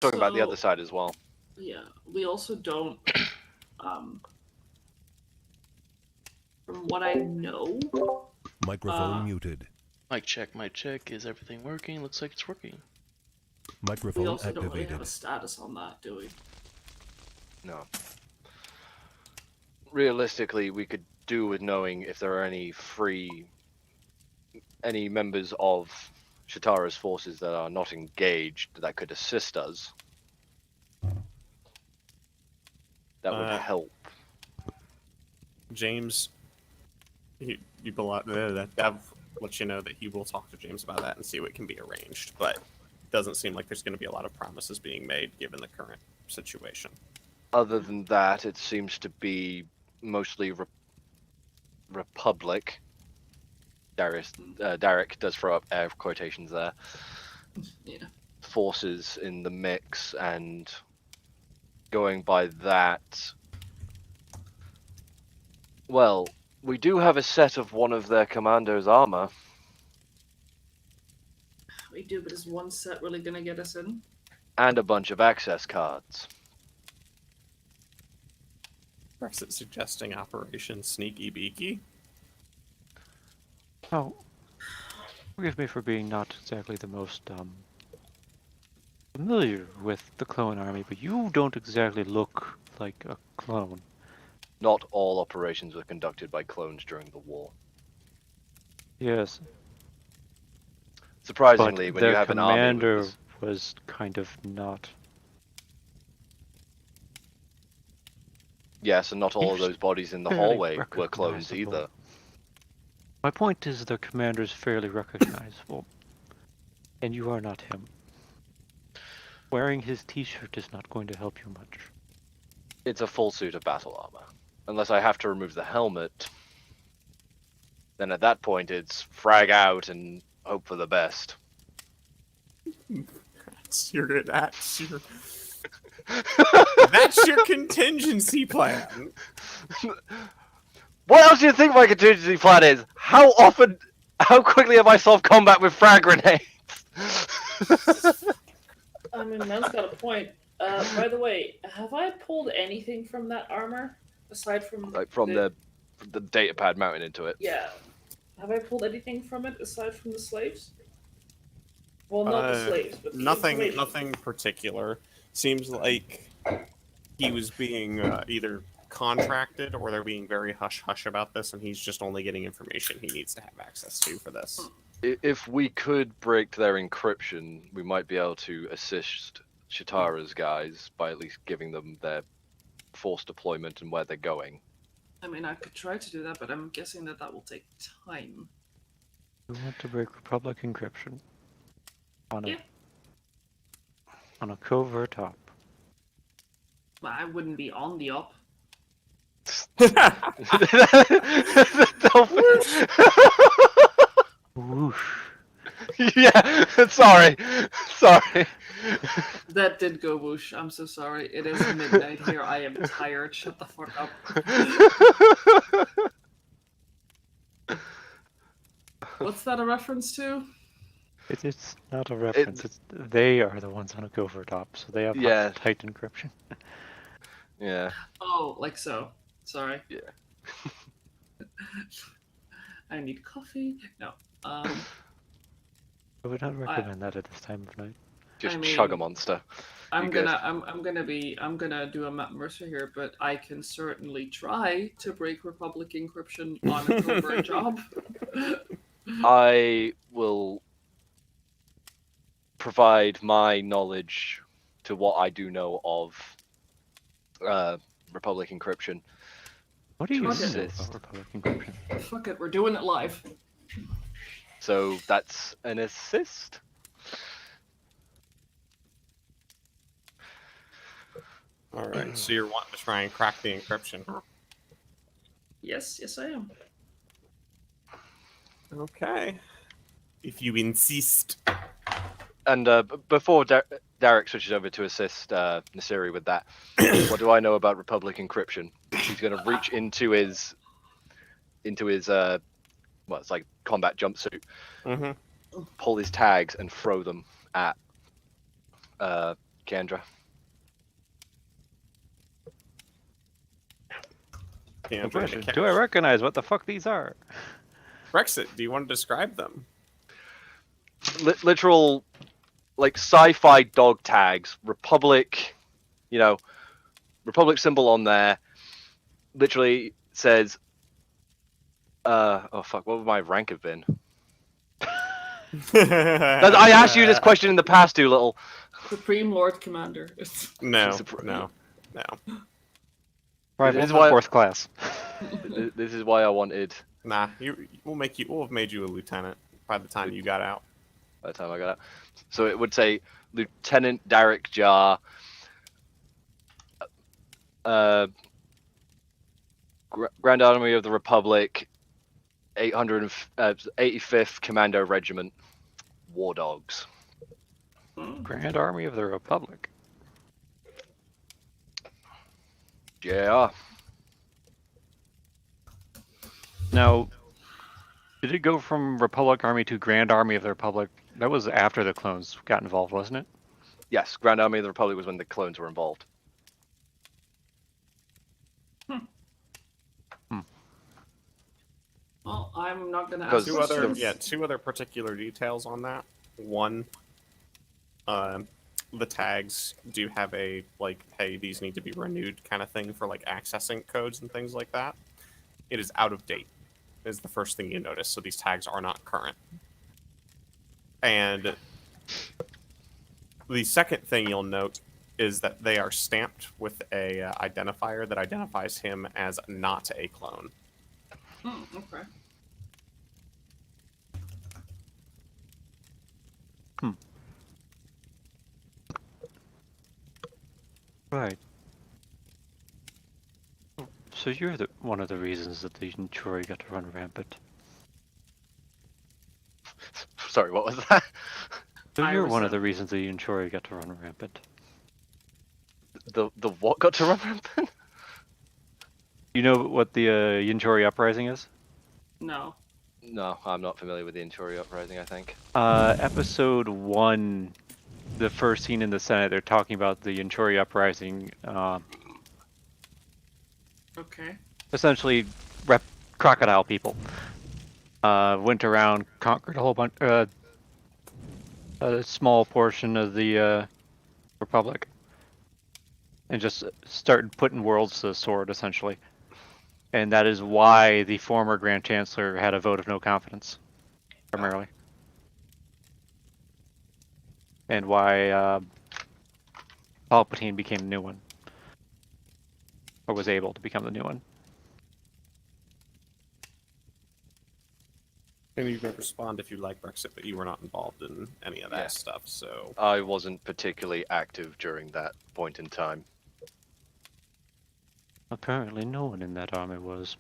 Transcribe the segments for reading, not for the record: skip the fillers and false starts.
Talking about the other side as well. Yeah, we also don't, from what I know... Microphone muted. Mic check. Is everything working? Looks like it's working. Microphone we also activated. don't really have a status on that, do we? No. Realistically, we could do with knowing if there are any members of Shatara's forces that are not engaged that could assist us. That would help. James, Dev let you know that he will talk to James about that and see what can be arranged, but it doesn't seem like there's going to be a lot of promises being made given the current situation. Other than that, it seems to be mostly Republic. Darik does throw up air quotations there. Yeah. Forces in the mix, and going by that, well, we do have a set of one of their commando's armor. We do, but is one set really gonna get us in? And a bunch of access cards. Brexit suggesting Operation Sneaky Beaky. Oh, forgive me for being not exactly the most familiar with the clone army, but you don't exactly look like a clone. Not all operations were conducted by clones during the war. Yes. Surprisingly, but when you have an army commander was kind of not. Yes, and not all of those bodies in the Fairly hallway were clones recognizable. either. My point is their commander is fairly recognizable, and you are not him. Wearing his t-shirt is not going to help you much. It's a full suit of battle armor. Unless I have to remove the helmet, then at that point it's frag out and hope for the best. That's your contingency plan. What else do you think my contingency plan is? How quickly have I solved combat with frag grenades? I mean, man's got a point. By the way, have I pulled anything from that armor? Aside from... Like from the data pad mounted into it. Yeah. Have I pulled anything from it aside from the slaves? Well, not the slaves, but the information. Nothing particular. Seems like he was being either contracted or they're being very hush-hush about this, and he's just only getting information he needs to have access to for this. If we could break their encryption, we might be able to assist Shatara's guys by at least giving them their force deployment and where they're going. I mean, I could try to do that, but I'm guessing that will take time. You want to break Republic encryption on a covert op. Well, I wouldn't be on the op. Whoosh. Yeah, sorry. That did go whoosh. I'm so sorry. It is midnight here. I am tired. Shut the fuck up. What's that a reference to? It's not a reference. They are the ones on a covert op, so they have tight encryption. Yeah. Oh, like so. Sorry. Yeah. I need coffee. No. I would not recommend that at this time of night. Just chug a monster. I'm gonna do a Matt Mercer here, but I can certainly try to break Republic encryption on a covert job. I will provide my knowledge to what I do know of Republic encryption. What do you know assist. about Republic encryption? Fuck it, we're doing it live. So that's an assist. Alright, so you're wanting to try and crack the encryption, huh? Yes, I am. Okay. If you insist. And before Darik switches over to assist Nasiri with that, what do I know about Republic encryption? He's going to reach into his well, it's like combat jumpsuit, pull his tags and throw them at Kiendra. Yeah, Good question. Brymik Do I cash. recognize what the fuck these are? Brexit, do you want to describe them? Literal, like, sci-fi dog tags. Republic, Republic symbol on there. Literally says, oh fuck, what would my rank have been? I asked you this question in the past, Doolittle. Supreme Lord Commander. No, no. Rival This is why- fourth class. This is why I wanted. Nah, we'll have made you a lieutenant by the time you got out. By the time I got out, so it would say Lieutenant Darik Jar, Grand Army of the Republic, 85th Commando Regiment, War Dogs. Grand Army of the Republic. Yeah. Now, did it go from Republic Army to Grand Army of the Republic? That was after the clones got involved, wasn't it? Yes, Grand Army of the Republic was when the clones were involved. Well, I'm not gonna Because ask Two other particular details on that. One, the tags do have a like, hey, these need to be renewed kind of thing for like accessing codes and things like that. It is out of date, is the first thing you notice. So these tags are not current. And the second thing you'll note is that they are stamped with a identifier that identifies him as not a clone. Okay. Right. So you're one of the reasons that the Chori got to run rampant. Sorry, what was that? So I you're was, one of the reasons the Chori got to run rampant. The what got to run rampant? You know what the Yinchori uprising is? No. No, I'm not familiar with the Inchori uprising. I think. Episode 1, the first scene in the Senate, they're talking about the Yinchori uprising. Okay. Essentially, crocodile people. Went around, conquered a whole bunch, a small portion of the Republic, and just started putting worlds to the sword, essentially. And that is why the former Grand Chancellor had a vote of no confidence, primarily. And why Palpatine became the new one. Or was able to become the new one. And you can respond if you like Brexit, but you were not involved in any of that Yeah. stuff, so... I wasn't particularly active during that point in time. Apparently no one in that army was.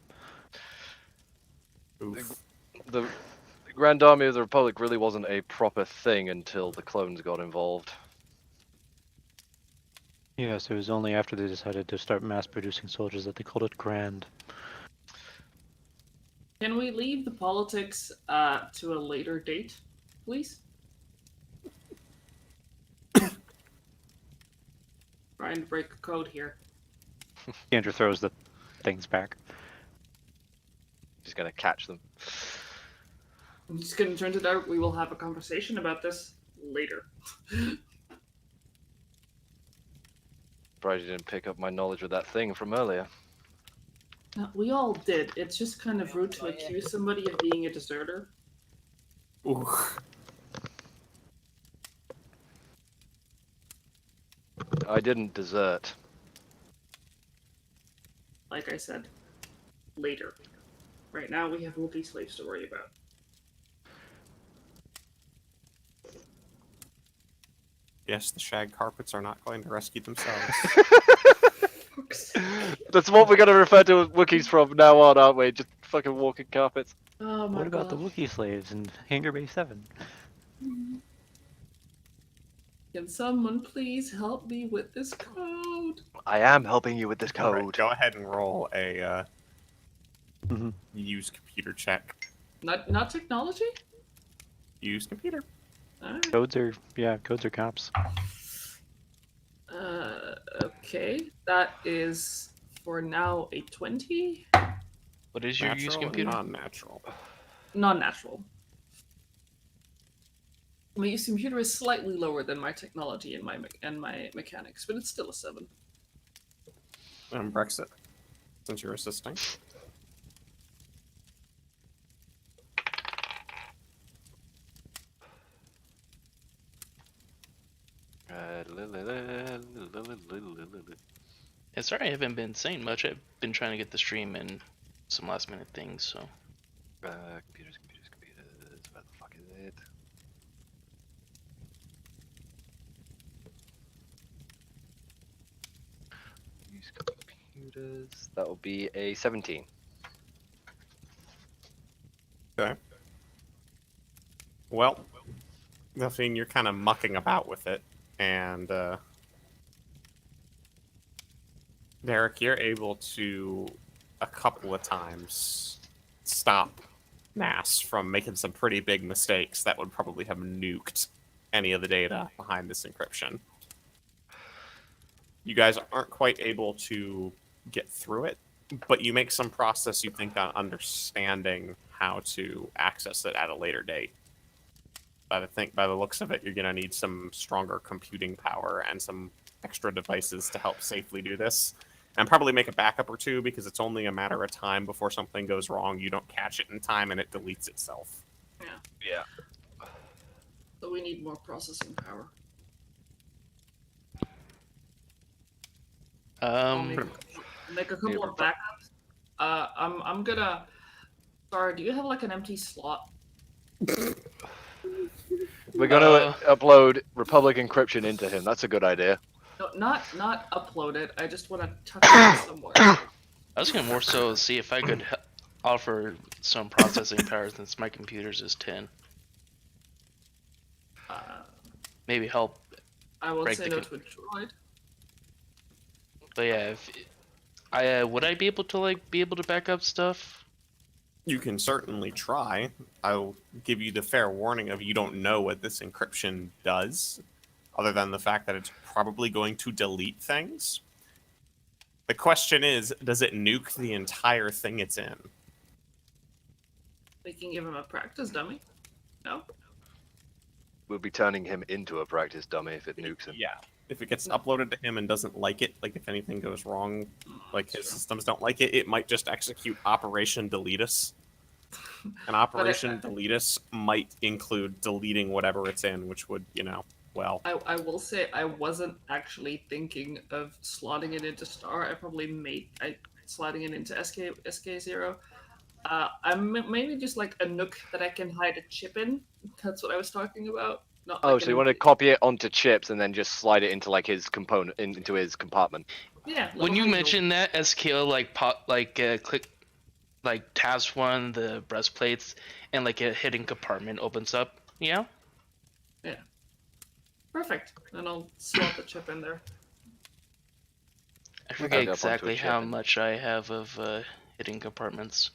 Oof. The Grand Army of the Republic really wasn't a proper thing until the clones got involved. Yes, it was only after they decided to start mass producing soldiers that they called it grand. Can we leave the politics to a later date, please? Trying to break a code here. Kiendra throws the things back. Just gonna catch them. I'm just gonna turn to Darik. We will have a conversation about this later. Surprised you didn't pick up my knowledge of that thing from earlier. We all did. It's just kind of rude to accuse somebody of being a deserter. Ooh. I didn't desert. Like I said, later. Right now, we have Wookiee slaves to worry about. Yes, the shag carpets are not going to rescue themselves. That's what we're gonna refer to as Wookiees from now on, aren't we? Just fucking walking carpets. Oh my What about the god. Wookiee slaves in Hangar Bay 7? Can someone please help me with this code? I am helping you with this All code. right, go ahead and roll a Mhm. use computer check. Not technology? Use computer. Alright. Codes are cops. Okay, that is for now a 20. What is your use Natural and computer? non-natural. Non-natural. My use computer is slightly lower than my technology and my mechanics, but it's still a 7. And Brexit, since you're assisting. Yeah, sorry I haven't been saying much. I've been trying to get the stream and some last minute things, so. Computers. Where the fuck is it? Use computers. That will be a 17. Okay. Well, Delphine, you're kind of mucking about with it, and Darik, you're able to a couple of times stop Nas from making some pretty big mistakes that would probably have nuked any of the data behind this encryption. You guys aren't quite able to get through it, but you make some process, you think, on understanding how to access it at a later date. But I think by the looks of it, you're going to need some stronger computing power and some extra devices to help safely do this. And probably make a backup or two, because it's only a matter of time before something goes wrong. You don't catch it in time and it deletes itself. Yeah. So we need more processing power. I'll make a couple of backups. I'm gonna. Sorry, do you have like an empty slot? We're gonna upload Republic encryption into him. That's a good idea. No, not upload it. I just want to tuck it in somewhere. I was gonna more so see if I could offer some processing power since my computer's is 10. Maybe help. I will break say the no to a droid. But yeah, if I would I be able to back up stuff? You can certainly try. I'll give you the fair warning of you don't know what this encryption does, other than the fact that it's probably going to delete things. The question is, does it nuke the entire thing it's in? We can give him a practice dummy. No? We'll be turning him into a practice dummy if it nukes him. Yeah. If it gets uploaded to him and doesn't like it, like if anything goes wrong, like his systems don't like it, it might just execute Operation Deletus. And Operation Deletus might include deleting whatever it's in, which would, well... I will say I wasn't actually thinking of slotting it into Star. I probably sliding it into SK0. I'm mainly just like a nook that I can hide a chip in. That's what I was talking about. Not Oh, like so you want to copy it onto chips and then just slide it into like his component into his compartment? Yeah. When you mentioned that, SKO click tabs one of the breastplates and like a hidden compartment opens up. Yeah. Yeah. Perfect. And I'll slot the chip in there. I forget exactly how much I have of hidden compartments.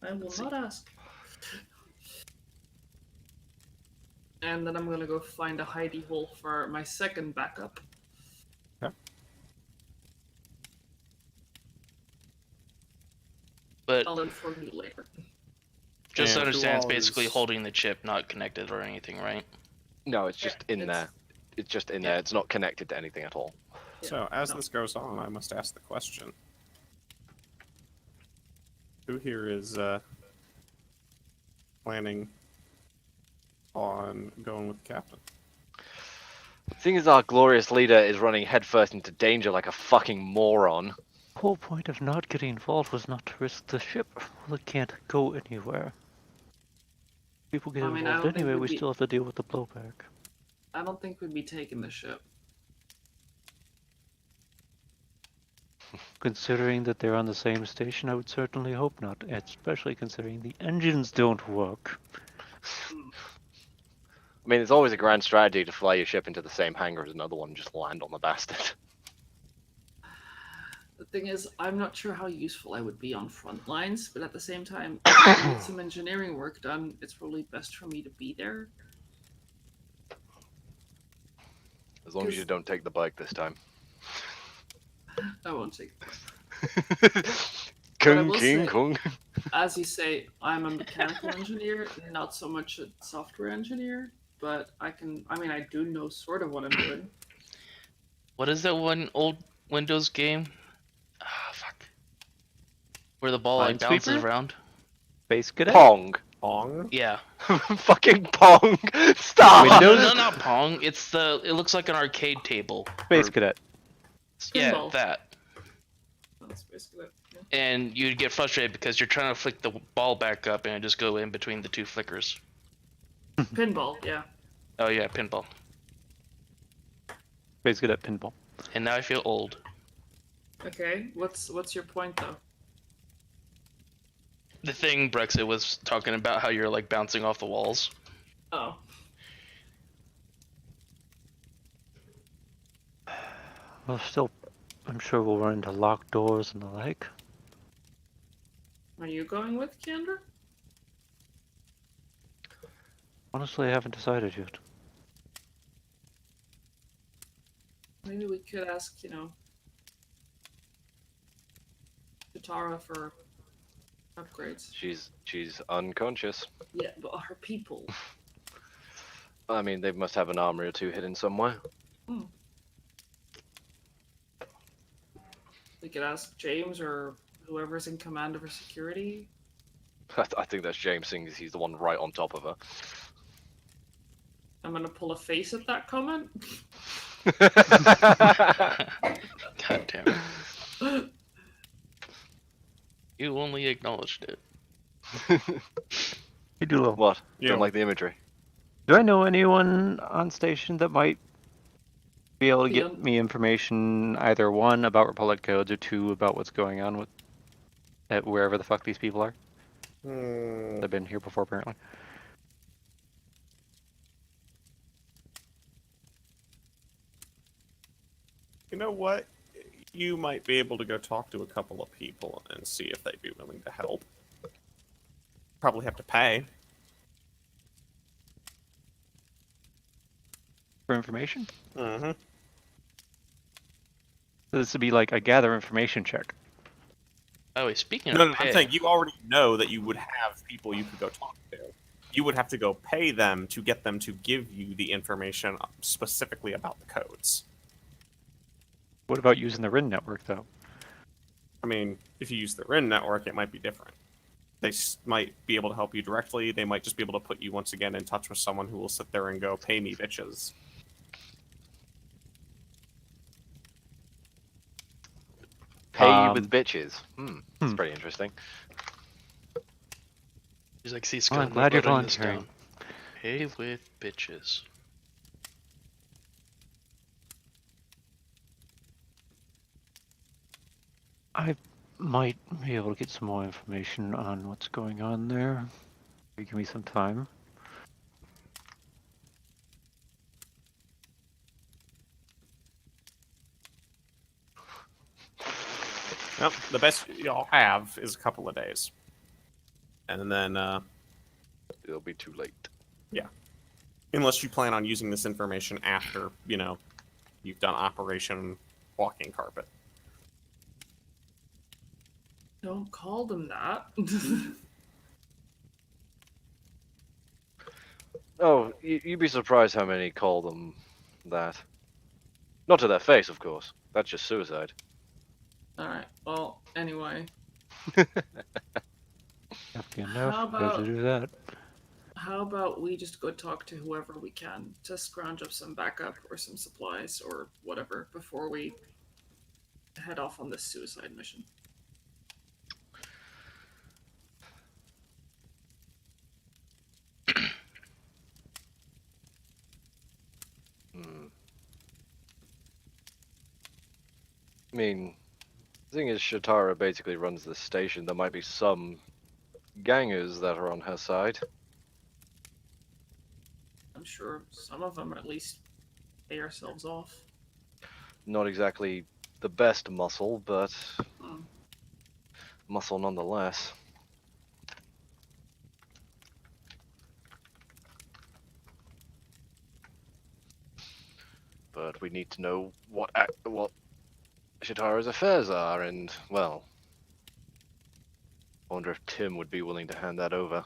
I will not ask. And then I'm gonna go find a hidey hole for my second backup. Okay. But I'll inform you later. Just And understand it's who basically is- holding the chip, not connected or anything, right? No, it's just in it's- there. It's just in there. It's not connected to anything at all. So, as no. this goes on, I must ask the question. Who here is planning on going with the captain? The thing is, our glorious leader is running headfirst into danger like a fucking moron. The whole point of not getting involved was not to risk the ship. Well, it can't go anywhere. People get I mean, I involved don't think anyway, we'd we be- still have to deal with the blowback. I don't think we'd be taking the ship. Considering that they're on the same station, I would certainly hope not, especially considering the engines don't work. I mean, it's always a grand strategy to fly your ship into the same hangar as another one and just land on the bastard. The thing is, I'm not sure how useful I would be on front lines, but at the same time, if I need some engineering work done, it's probably best for me to be there. As long as you don't take the bike this time. I won't take it. I Kung will King say- Kong. As you say, I'm a mechanical engineer, not so much a software engineer, but I do know sort of what I'm doing. What is that one old Windows game? Ah, fuck. Where the ball like bounces Minesweeper? around. Space Cadet? Pong. Pong. Yeah. Fucking Pong. Stop. No, Windows? not Pong. It's the. It looks like an arcade table. Space Or- Cadet. Yeah, Pinball. that. That's basically it. Yeah. And you'd get frustrated because you're trying to flick the ball back up and it just go in between the two flickers. Pinball, yeah. Oh yeah, pinball. Space Cadet pinball. And now I feel old. Okay, what's your point though? The thing Brexit was talking about how you're like bouncing off the walls. Oh, Well, still, I'm sure we'll run into locked doors and the like. are you going with Kiandra? Honestly, I haven't decided yet. Maybe we could ask, Shatara for upgrades. She's unconscious. Yeah, but her people. I mean, they must have an armory or two hidden somewhere. We could ask James or whoever's in command of her security. I think that's James, seeing as he's the one right on top of her. I'm gonna pull a face at that comment. God damn it. You only acknowledged it. You do love. What? Yeah. Don't like the imagery. Do I know anyone on station that might be able to get Leon? me information, either one about Republic codes or two about what's going on with at wherever the fuck these people are? They've been here before, apparently. You know what? You might be able to go talk to a couple of people and see if they'd be willing to help. Probably have to pay. For information? Mm-hmm. So this would be like a gather information check. Oh wait, speaking No, of no, pay, I'm saying you already know that you would have people you could go talk to. You would have to go pay them to get them to give you the information specifically about the codes. What about using the RIN network, though? I mean, if you use the RIN network, it might be different. They might be able to help you directly. They might just be able to put you once again in touch with someone who will sit there and go, "Pay me, bitches." Pay with bitches. That's Hmm. pretty interesting. he's like, see, Well, Scott, I'm glad you're writing this volunteering. down. Pay with bitches. I might be able to get some more information on what's going on there. Give me some time. Well, the best y'all have is a couple of days. And then, It'll be too late. unless you plan on using this information after, you've done Operation Walking Carpet. Don't call them that. Oh, you'd be surprised how many call them that. Not to their face, of course. That's just suicide. Alright, well, anyway. Happy enough. How How about- to do that? How about we just go talk to whoever we can to scrounge up some backup or some supplies or whatever before we head off on this suicide mission? Hmm. I mean, the thing is, Shatara basically runs this station. There might be some gangers that are on her side. I'm sure some of them at least pay ourselves off. Not exactly the best muscle, but Hmm. muscle nonetheless. But we need to know what Shatara's affairs are, and, well, I wonder if Tim would be willing to hand that over.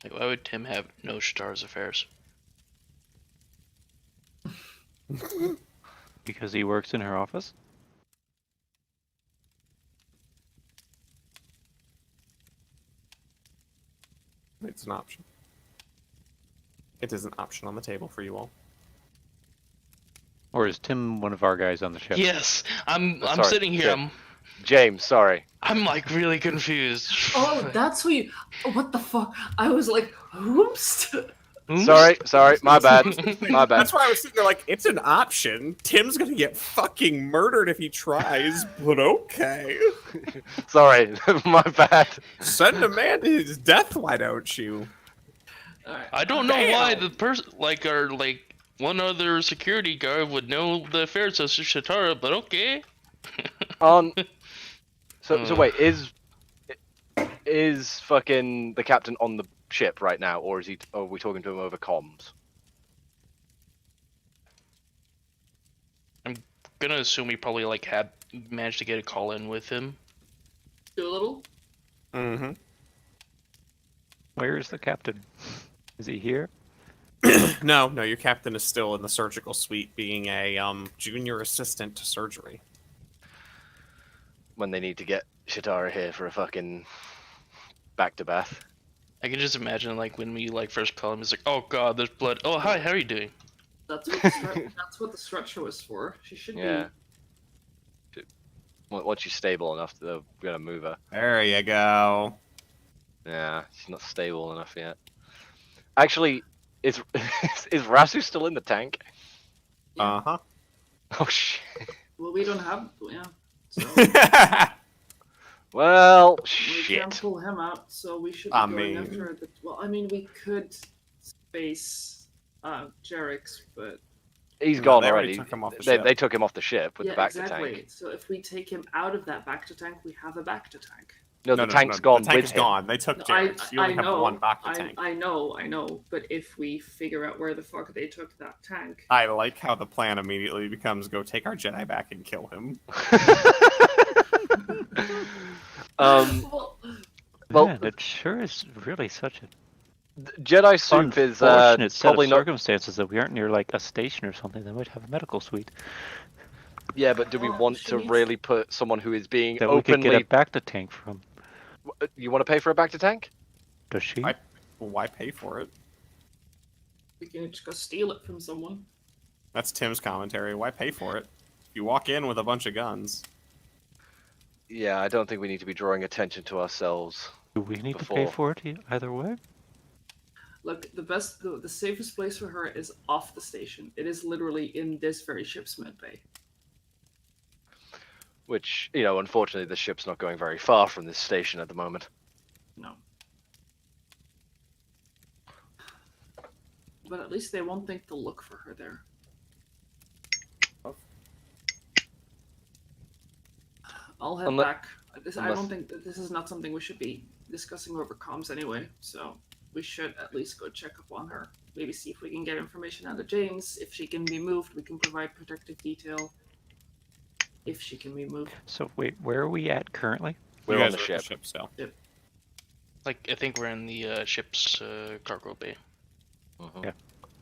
Like, why would Tim have no Shatara's affairs? Because he works in her office? It's an option. It is an option on the table for you all. Or is Tim one of our guys on the ship? Yes, I'm Sorry, sitting here. Tim. James, sorry. I'm like really confused. Oh, that's who you. Oh, what the fuck? I was like, whoops. Sorry, my bad. My bad. That's why I was sitting there like, it's an option. Tim's gonna get fucking murdered if he tries, but okay. Sorry, my bad. Send a man to his death, why don't you? Alright. I don't know why Damn. the person, like, our, like, one other security guard would know the affairs of Shatara, but okay. So wait, is fucking the captain on the ship right now, or is he? Or are we talking to him over comms? I'm gonna assume he probably, like, had managed to get a call in with him. Doolittle? Mm-hmm. Where is the captain? Is he here? No, your captain is still in the surgical suite being a junior assistant to surgery. When they need to get Shatara here for a fucking back to bath. I can just imagine, like, when we, like, first call him, he's like, oh god, there's blood. Oh, hi, how are you doing? That's what that's what the stretcher was for. She should Yeah. Once she's stable enough, we're gonna move her. There you go. Yeah, she's not stable enough yet. Actually, is Rasu still in the tank? Uh-huh. Oh shit. Well, we don't have. Yeah. So Well, we shit. can't pull him out, so we should be I going mean- after the. Well, I mean, we could space Jarix, but He's No, gone they already already. took him off the They, ship. they took him off the ship with yeah, the back to exactly. tank. So if we take him out of that back to tank, we have a back to tank. No, the tank's gone The tank's with him. gone. They took No, Jarix. You only have know, one back to tank. I know. But if we figure out where the fuck they took that tank, I like how the plan immediately becomes go take our Jedi back and kill him. well, Well, Man, it sure is really such a Jedi soup is unfortunate set probably of not. circumstances that we aren't near like a station or something that might have a medical suite. Yeah, but do we Well, want she to needs- really put someone who is being That we could get openly? a back to tank from. You want to pay for a back to tank? Does she? I- Well, why pay for it? we can just go steal it from someone. That's Tim's commentary. Why pay for it? You walk in with a bunch of guns. Yeah, I don't think we need to be drawing attention to ourselves. Do we need to pay before. for it either way? Look, the safest place for her is off the station. It is literally in this very ship's med bay. Which, unfortunately, the ship's not going very far from this station at the moment. No. But at least they won't think to look for her there. I'll head back. I don't think that this is not something we should be discussing over comms anyway, so we should at least go check up on her. Maybe see if we can get information out of James. If she can be moved, we can provide protective detail. If she can be moved. So wait, where are we at currently? We're You on guys the are at ship. still. Like, I think we're in the ship's cargo bay. Mhm. Yeah.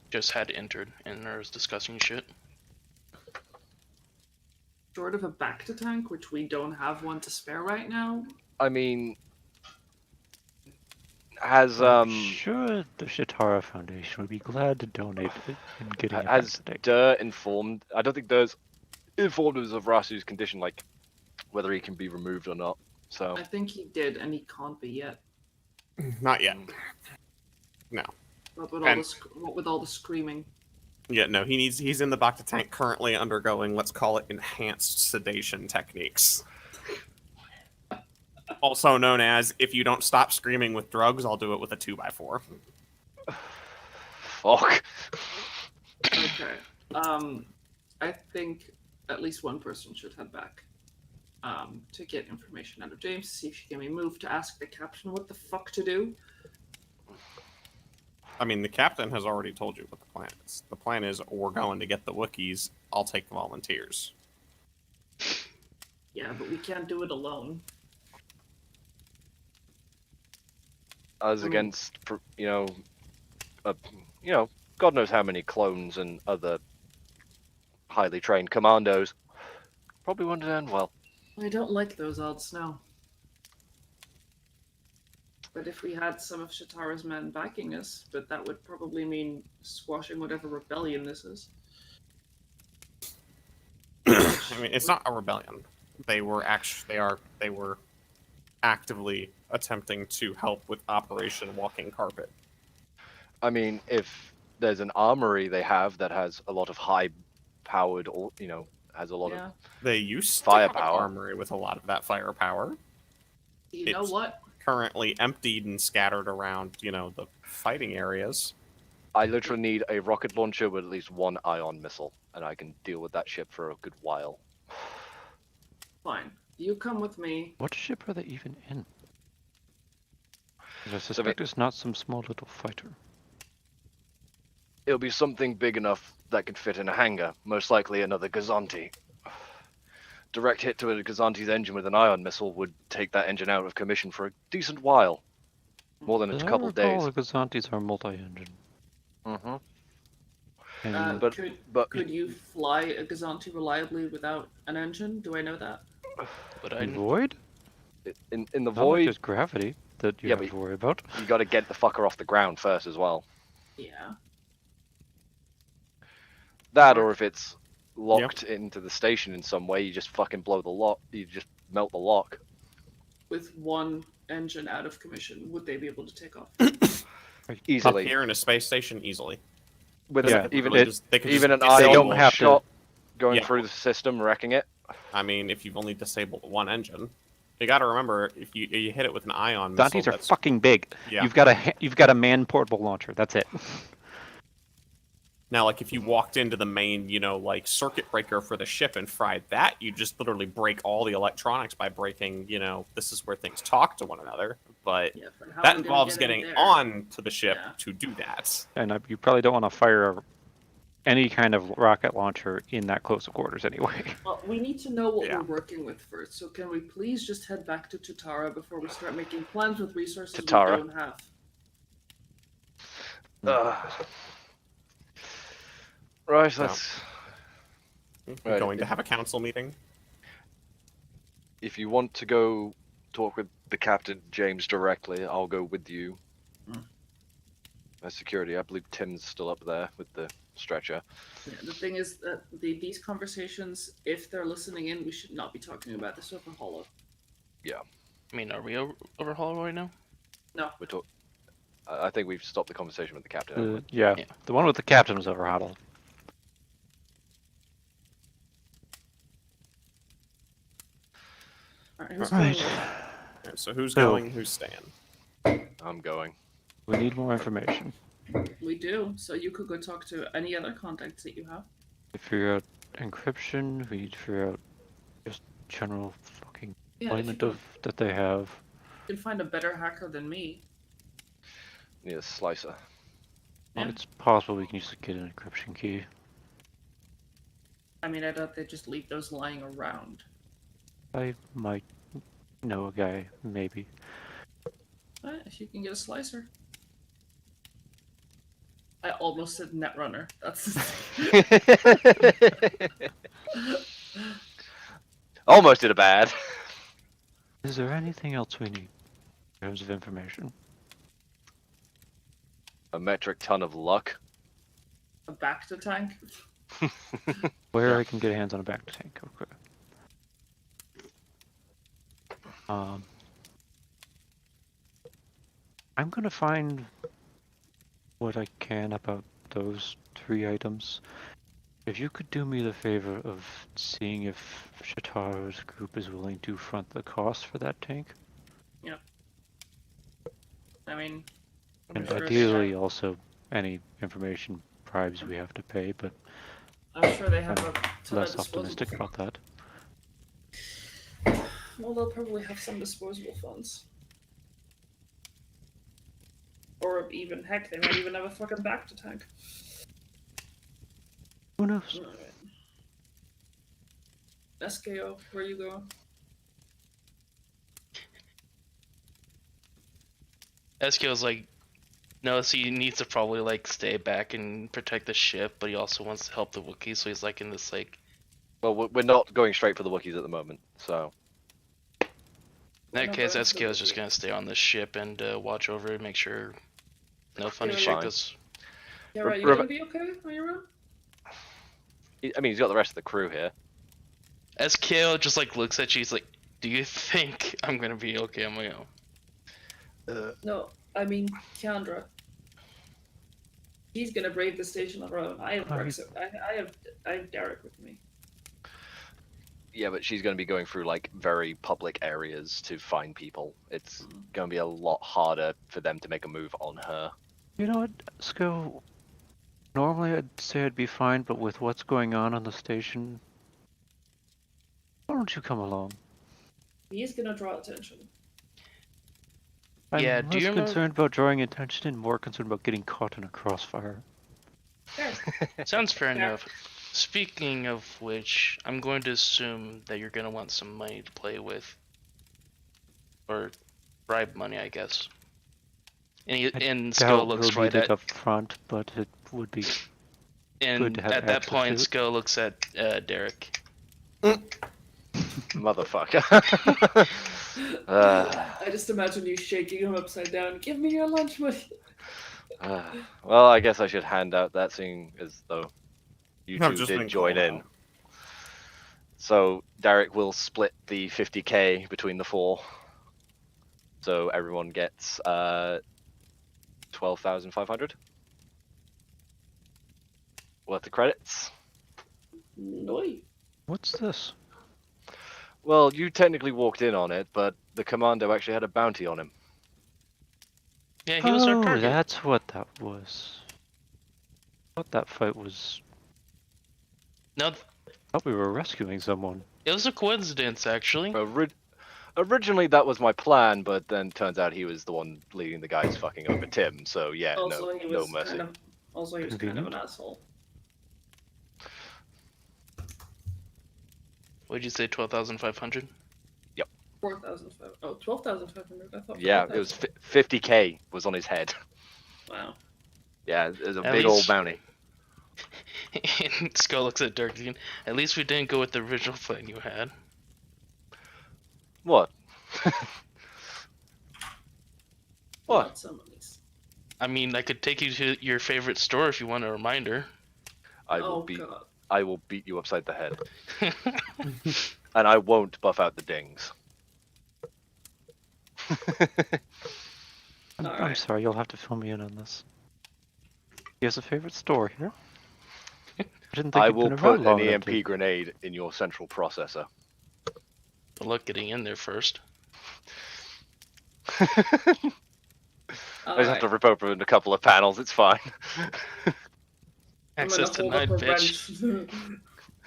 Just had entered and are discussing shit. Short of a back to tank, which we don't have one to spare right now. I mean, has I'm sure the Shatara Foundation would be glad to donate it in getting it back has to tank. Dur informed? I don't think Dur's informed us of Rasu's condition, like whether he can be removed or not. So I think he did, and he can't be yet. Not yet. No. But with And- all the screaming. Yeah, no, he's in the Bacta tank currently undergoing, let's call it, enhanced sedation techniques. Also known as, if you don't stop screaming with drugs, I'll do it with a 2x4. fuck. Okay. I think at least one person should head back. to get information out of James, see if she can be moved to ask the captain what the fuck to do. I mean, the captain has already told you what the plan is. The plan is we're going to get the Wookiees. I'll take the volunteers. Yeah, but we can't do it alone. As against, God knows how many clones and other highly trained commandos. Probably wouldn't end well. I don't like those odds now. But if we had some of Shatara's men backing us, but that would probably mean squashing whatever rebellion this is. I mean, it's not a rebellion. They were actively attempting to help with Operation Walking Carpet. I mean, if there's an armory they have that has a lot of high-powered, or has a lot of They used firepower. to have an armory with a lot of that firepower. You know what? Currently emptied and scattered around, the fighting areas. I literally need a rocket launcher with at least one ion missile, and I can deal with that ship for a good while. Fine. You come with me. What ship are they even in? 'Cause I suspect it's not some small little fighter. It'll be something big enough that could fit in a hangar, most likely another Gazanti. Direct hit to a Gazanti's engine with an ion missile would take that engine out of commission for a decent while. More than a couple of days. The Gazantis are multi-engine. Mm-hmm. And Could you fly a Gazanti reliably without an engine? Do I know that? But I in Void? In the Not like Void, there's gravity that you have to worry about. you got to get the fucker off the ground first as well. Yeah. That, or if it's locked into the station in some way, you just fucking blow the lock. You just melt the lock. With one engine out of commission, would they be able to take off? Easily. Up here in a space station, easily. With Yeah, even They could even an just They ion don't have to- shot going Yeah. through the system, wrecking it. I mean, if you've only disabled one engine, you got to remember if you hit it with an ion missile. Gazantis are that's- fucking big. Yeah. You've got a man portable launcher. That's it. Now, like if you walked into the main, circuit breaker for the ship and fried that, you just literally break all the electronics by breaking, this is where things talk to one another. But Yeah, but how that are we gonna involves get in getting there? on to the ship Yeah. to do that. And you probably don't want to fire any kind of rocket launcher in that close of quarters anyway. Well, we need to know what Yeah. we're working with first. So can we please just head back to Shatara before we start making plans with resources Shatara. we don't have? Right, that's... We're Right. going to have a council meeting. If you want to go talk with the captain, James, directly, I'll go with you. As security, I believe Tim's still up there with the stretcher. Yeah, the thing is that these conversations, if they're listening in, we should not be talking about this over Hollow. I mean, are we over Hollow right now? No. We're talk- I think we've stopped the conversation with the captain. Yeah, Yeah. the one with the captain was over Huddle. Alright, who's Right. going? Alright, so who's So- going? Who's staying? I'm going. We need more information. We do. So you could go talk to any other contacts that you have. We figure out encryption. We need to figure out just general fucking Yeah, if you deployment can, of that they have. you can find a better hacker than me. Need a slicer. Yeah. It's possible we can just get an encryption key. I mean, I doubt they just leave those lying around. I might know a guy, maybe. If you can get a slicer. I almost said Netrunner. That's Almost did a bad. Is there anything else we need in terms of information? A metric ton of luck. a back to tank. Where I can get hands on a back tank. Okay. I'm gonna find what I can about those 3 items. If you could do me the favor of seeing if Shatara's group is willing to front the cost for that tank, I mean, I'm and sure they ideally have- also any information bribes we have to pay, but I'm sure they have a ton less of disposable. optimistic about that. Well, they'll probably have some disposable funds. Or even, heck, they might even have a fucking back to tank. Who knows? Alright. SKO, where you going? Eskio's like, no, so he needs to probably like stay back and protect the ship, but he also wants to help the Wookiees, so he's like in this like. Well, we're not going straight for the Wookiees at the moment, so. In that No, case, but it's Eskio's just Wookiee. gonna stay on the ship and watch over it, make sure no funny Yeah, shit fine. goes. Yeah, right, you Rem- gonna be okay on your own? I mean, he's got the rest of the crew here. Eskio just like looks at you, he's like, do you think I'm gonna be okay on my own? No, I mean Kiandra. He's gonna brave the station on her own. I have Brexit. I have Darik with me. Yeah, but she's going to be going through like very public areas to find people. It's going to be a lot harder for them to make a move on her. You know what, Sko? Normally I'd say I'd be fine, but with what's going on the station, why don't you come along? He's gonna draw attention. I'm Yeah, do less you remember- concerned about drawing attention and more concerned about getting caught in a crossfire. There. Sounds fair Yeah. enough. Speaking of which, I'm going to assume that you're gonna want some money to play with, or bribe money, I guess. And Skill Doubt looks we'll right need it at, up front, but it would be and to have at that access point, to it. Skill looks at Darik. Motherfucker. I just imagine you shaking him upside down. Give me your lunch money. Well, I guess I should hand out that, seeing as though you I've two just did been join called in. out. So Darik will split the 50k between the four. So everyone gets 12,500 worth of credits. No. What's this? Well, you technically walked in on it, but the commando actually had a bounty on him. Yeah, he was our Oh, target. that's what that was. I thought that fight was. No, I thought we were rescuing someone. it was a coincidence, actually. Originally, that was my plan, but then turns out he was the one leading the guys fucking over Tim. So yeah, Also, no, he no was mercy. kind of. Also, he was kind of an asshole. What'd you say, 12,500? 4,500. Oh, 12,500. I thought. Yeah, it was 50k was on his head. Wow. Yeah, it was a At big old least- bounty. And Skull looks at Dirk again. At least we didn't go with the original plan you had. What? What? Not some of these. I mean, I could take you to your favorite store if you want a reminder. I will Oh beat. god. I will beat you upside the head, and I won't buff out the dings. I'm Alright. sorry, you'll have to fill me in on this. He has a favorite store here. I didn't think I it'd will been put around an long enough EMP to- grenade in your central processor. Good luck getting in there first. I just have to rip open a couple of panels. It's fine. Access denied, bitch.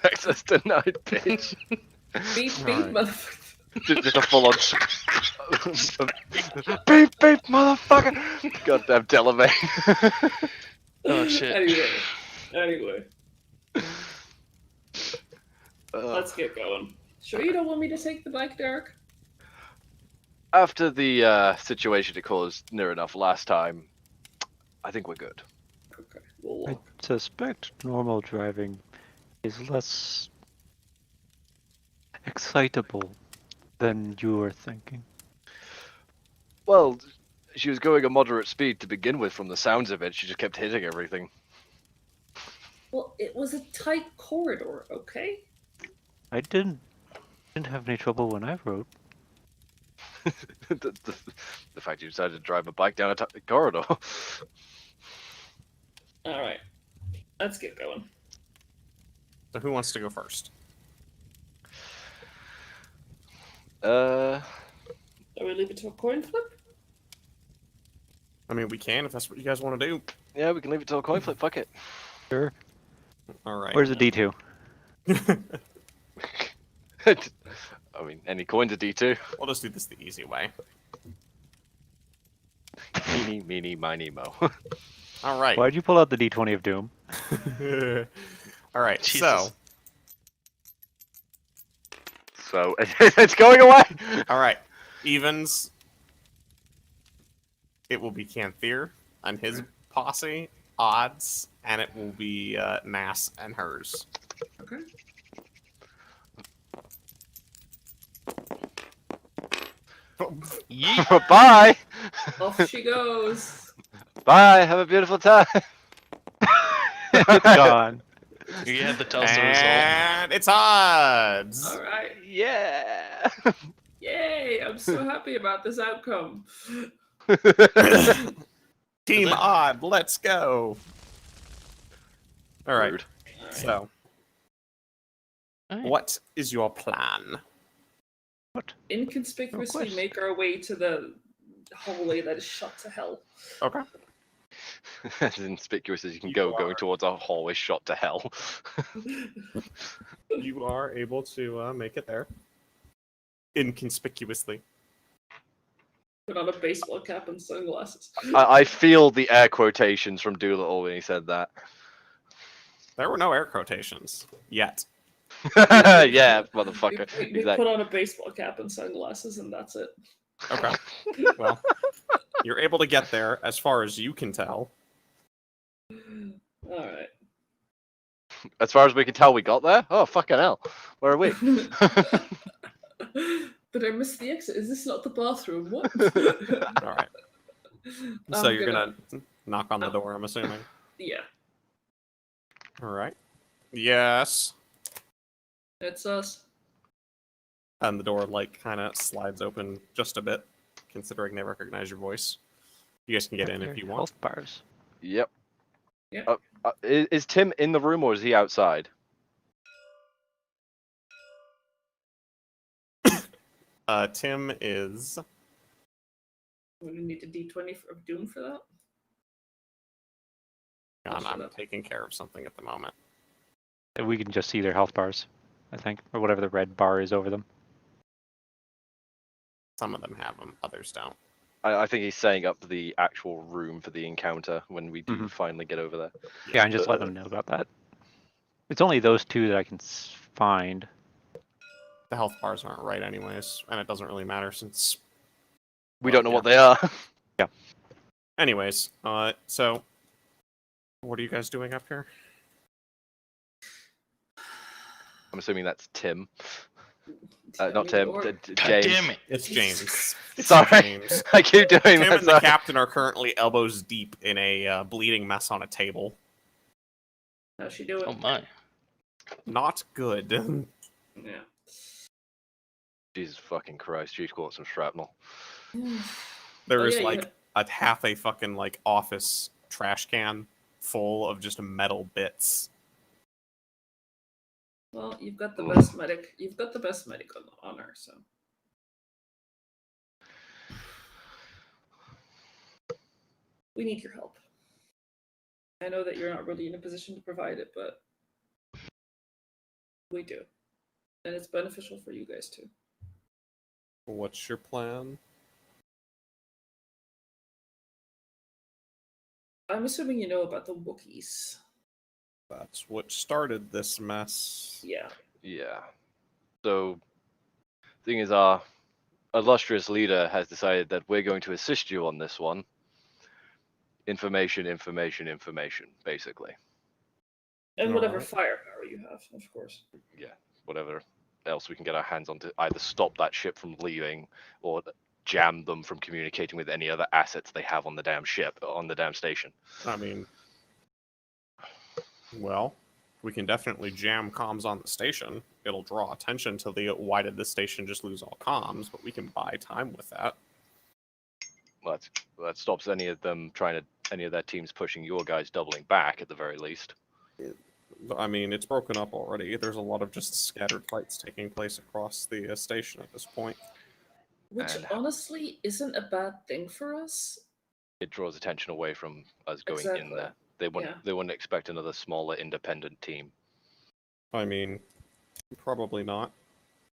Access denied, bitch. Beep, beep, Alright. motherfucker. Just a full-on beep, beep, motherfucker. Goddamn Delphine. Oh shit. Anyway, let's get going. Sure you don't want me to take the bike, Derek? After the situation it caused near enough last time, I think we're good. Okay, we'll I walk. suspect normal driving is less excitable than you were thinking. Well, she was going a moderate speed to begin with from the sounds of it. She just kept hitting everything. Well, it was a tight corridor, okay? I didn't have any trouble when I rode. the fact you decided to drive a bike down a corridor. Alright. Let's get going. So who wants to go first? Shall we leave it to a coin flip? I mean, we can if that's what you guys want to do. Yeah, we can leave it till a coin flip. Fuck it. Sure. All right. Where's the D2? I mean, any coins are D2. We'll just do this the easy way. Meeny, meeny, miny, mo. All right. Why'd you pull out the D20 of Doom? All right. Jesus. So, it's going away! All right. Evens. It will be Kanthier and his posse. Odds, and it will be Nas and hers. Okay. Yeet. Bye! Off she goes. Bye, have a beautiful time. It's gone. You have to tell us the result. And it's odds. All right. Yeah! Yay! I'm so happy about this outcome. Team Odd, let's go. All right. Rude. So, Alright. what is your plan? Inconspicuously quest. make our way to the hallway that is shut to hell. Okay. As inconspicuous as you can go, going towards a hallway shot to hell. You are able to make it there. Inconspicuously. Put on a baseball cap and sunglasses. I feel the air quotations from Doolittle when he said that. There were no air quotations yet. Yeah, motherfucker. We Exactly. put on a baseball cap and sunglasses, and that's it. Okay. Well, you're able to get there as far as you can tell. All right. As far as we can tell, we got there. Oh, fucking hell. Where are we? Did I miss the exit? Is this not the bathroom? What? All right. So you're gonna knock on the door, I'm assuming. Yeah, All right. Yes. it's us. And the door, like, kind of slides open just a bit, considering they recognize your voice. You guys can get in if you want. Health bars. Yep. Yeah. Is Tim in the room or is he outside? Tim is. We need a D20 of Doom for that. God, Shut I'm up. taking care of something at the moment. And we can just see their health bars, I think, or whatever the red bar is over them. Some of them have them, others don't. I think he's setting up the actual room for the encounter when we do Mhm. finally get over there. Yeah, and just let them know about that. It's only those two that I can find. The health bars aren't right, anyways, and it doesn't really matter since. We Well, don't know yeah. what they are. Anyways, so. What are you guys doing up here? I'm assuming that's Tim. I Not mean, Tim. or- God James. damn it. It's James. It's Sorry. James. I keep doing Tim that. and the sorry. captain are currently elbows deep in a bleeding mess on a table. How's she doing? Oh my. Not good. Yeah. Jesus fucking Christ, she's caught some shrapnel. There Oh, is yeah, you like had- a half a fucking like office trash can full of just metal bits. Well, you've got the best medic. You've got the best medic on her, so. We need your help. I know that you're not really in a position to provide it, but we do. And it's beneficial for you guys too. What's your plan? I'm assuming you know about the wookies. That's what started this mess. Yeah. Yeah. So, thing is, our illustrious leader has decided that we're going to assist you on this one. Information, basically. And whatever Alright. firepower you have, of course. Yeah, whatever else we can get our hands on to either stop that ship from leaving or jam them from communicating with any other assets they have on the damn ship, on the damn station. I mean, well, we can definitely jam comms on the station. It'll draw attention to the why did this station just lose all comms, but we can buy time with that. That stops any of their teams pushing your guys doubling back at the very least. I mean, it's broken up already. There's a lot of just scattered fights taking place across the station at this point. Which And- honestly isn't a bad thing for us. It draws attention away from us going in Exactly. there. Yeah. They wouldn't expect another smaller independent team. I mean, probably not.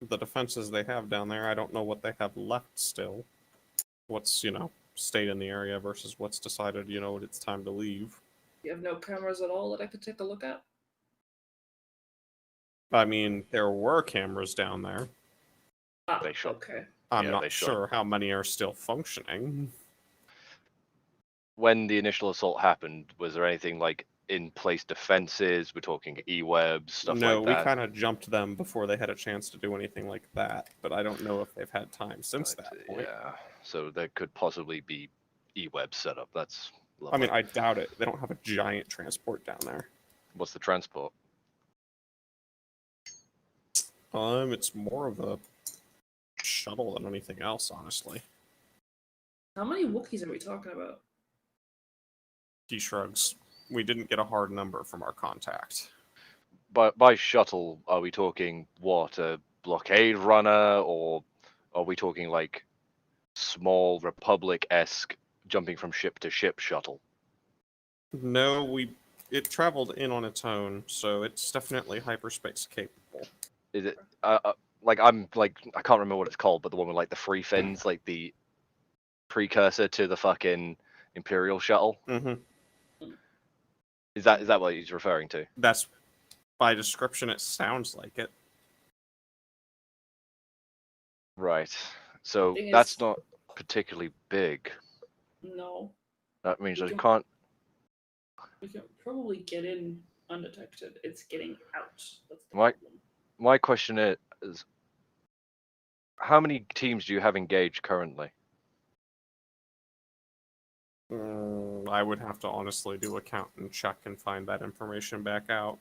the defenses they have down there. I don't know what they have left still. What's, stayed in the area versus what's decided, it's time to leave. You have no cameras at all that I could take a look at? I mean, there were cameras down there. Ah, They shot. okay. I'm Yeah, not they shot. sure how many are still functioning. When the initial assault happened, was there anything like in-place defenses? We're talking e-webs, stuff No, like we that. kind of jumped them before they had a chance to do anything like that, but I don't know if they've had time since But, that point. yeah, so there could possibly be e-web set up. That's I lovely. mean, I doubt it. They don't have a giant transport down there. What's the transport? It's more of a shuttle than anything else, honestly. How many Wookiees are we talking about? He shrugs. We didn't get a hard number from our contact. By shuttle, are we talking what, a blockade runner, or are we talking like small Republic-esque jumping from ship to ship shuttle? No, it traveled in on its own, so it's definitely hyperspace capable. Is it like I can't remember what it's called, but the one with like the free fins, like the precursor to the fucking Imperial shuttle? Mm-hmm. Is that what he's referring to? That's, by description, it sounds like it. Right. So Thing that's is- not particularly big. No. That means We I can- can't. We can probably get in undetected. It's getting out. That's the Right. problem. My question is, how many teams do you have engaged currently? I would have to honestly do a count and check and find that information back out.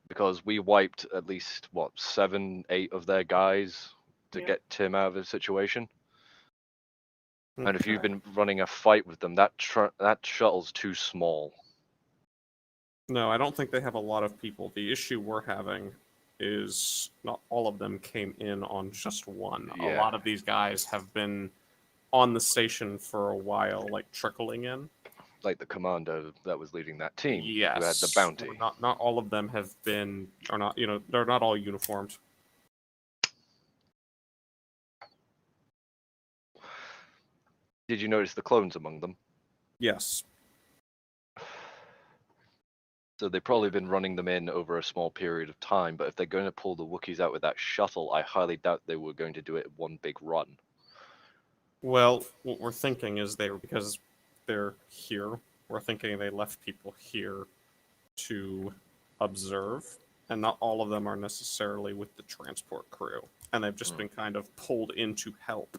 Because we wiped at least what 7, 8 of their guys to Yeah. get Tim out of his situation. Hmm. And if you've been running a fight with them, that shuttle's too small. No, I don't think they have a lot of people. The issue we're having is not all of them came in on just one. A Yeah. lot of these guys have been on the station for a while, like trickling in. Like the commando that was leading that team, Yes. who had the bounty. Not all of them have been, or not, they're not all uniformed. Did you notice the clones among them? Yes. So they've probably been running them in over a small period of time, but if they're going to pull the Wookiees out with that shuttle, I highly doubt they were going to do it in one big run. Well, what we're thinking is because they're here, we're thinking they left people here to observe, and not all of them are necessarily with the transport crew, and they've just been kind of pulled in to help.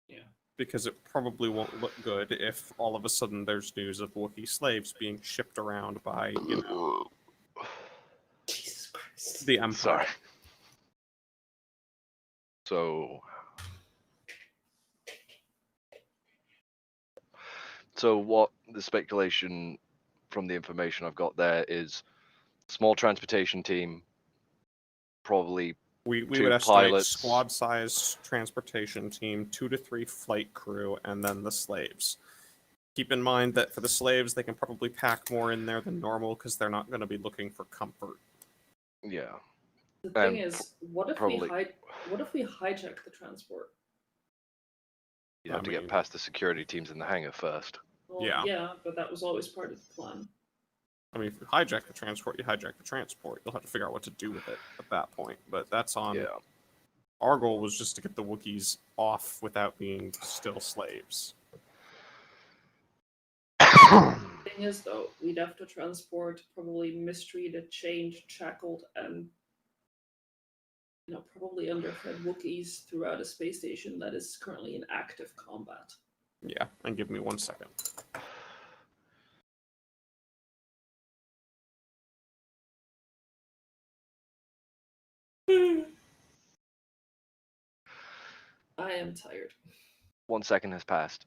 Yeah. Because it probably won't look good if all of a sudden there's news of Wookiee slaves being shipped around by, Jesus Christ. the Empire. Sorry. So what the speculation from the information I've got there is small transportation team, probably We 2 would estimate pilots. squad-sized transportation team, 2 to 3 flight crew, and then the slaves. Keep in mind that for the slaves, they can probably pack more in there than normal because they're not going to be looking for comfort. Yeah. The thing And is, what if probably- we hijack the transport? You have I to get mean- past the security teams in the hangar first. Well, Yeah. yeah, but that was always part of the plan. I mean, if you hijack the transport, you hijack the transport. You'll have to figure out what to do with it at that point. But that's on... Yeah. Our goal was just to get the Wookiees off without being still slaves. Thing is, though, we'd have to transport probably mistreated, chained, shackled, and probably underfed Wookiees throughout a space station that is currently in active combat. Yeah, and give me 1 second. I am tired. 1 second has passed.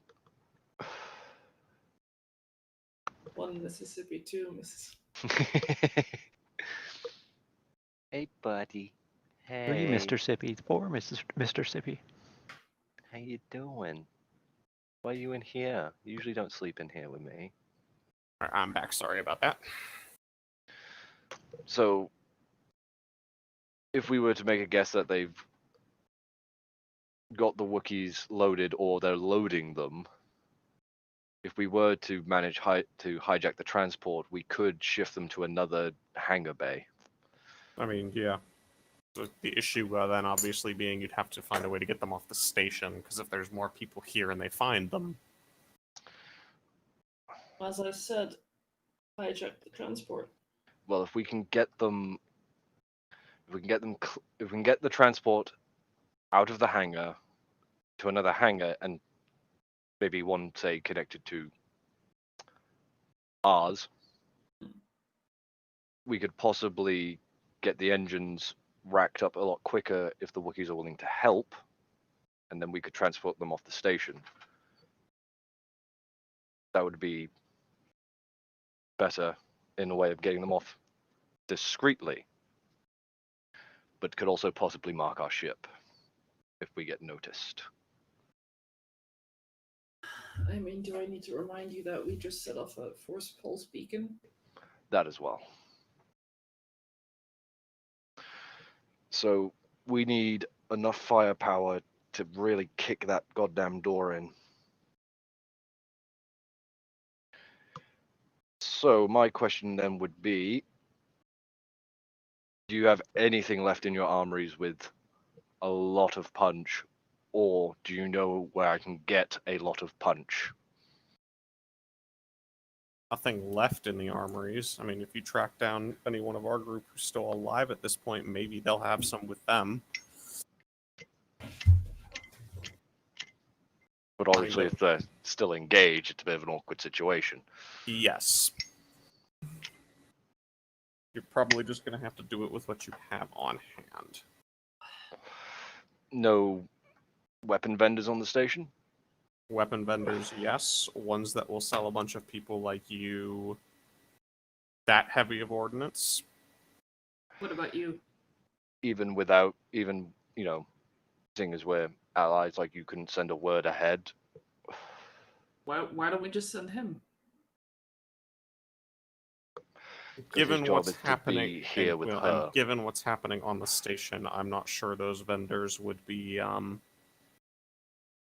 1 Mississippi, 2 Mississippi. Hey, buddy. Hey. 3 Mr. Sippy, 4 Mr. Sippy. How you doing? Why are you in here? You usually don't sleep in here with me. I'm back. Sorry about that. So, if we were to make a guess that they've got the Wookiees loaded or they're loading them, if we were to manage to hijack the transport, we could shift them to another hangar bay. I mean, yeah. The issue then obviously being you'd have to find a way to get them off the station, because if there's more people here and they find them... As I said, hijack the transport. Well, if we can get the transport out of the hangar to another hangar, and maybe one, say, connected to ours, we could possibly get the engines racked up a lot quicker if the Wookiees are willing to help, and then we could transport them off the station. That would be better in a way of getting them off discreetly, but could also possibly mark our ship if we get noticed. I mean, do I need to remind you that we just set off a force pulse beacon? That as well. So we need enough firepower to really kick that goddamn door in. So my question then would be, do you have anything left in your armories with a lot of punch, or do you know where I can get a lot of punch? Nothing left in the armories. I mean, if you track down any one of our group who's still alive at this point, maybe they'll have some with them. But obviously, if they're still engaged, it's a bit of an awkward situation. Yes. You're probably just going to have to do it with what you have on hand. No weapon vendors on the station? Weapon vendors, yes. Ones that will sell a bunch of people like you that heavy of ordnance. What about you? Even without, seeing as we're allies, like you couldn't send a word ahead. Why don't we just send him? Given what's happening here with her. And given what's happening on the station, I'm not sure those vendors would be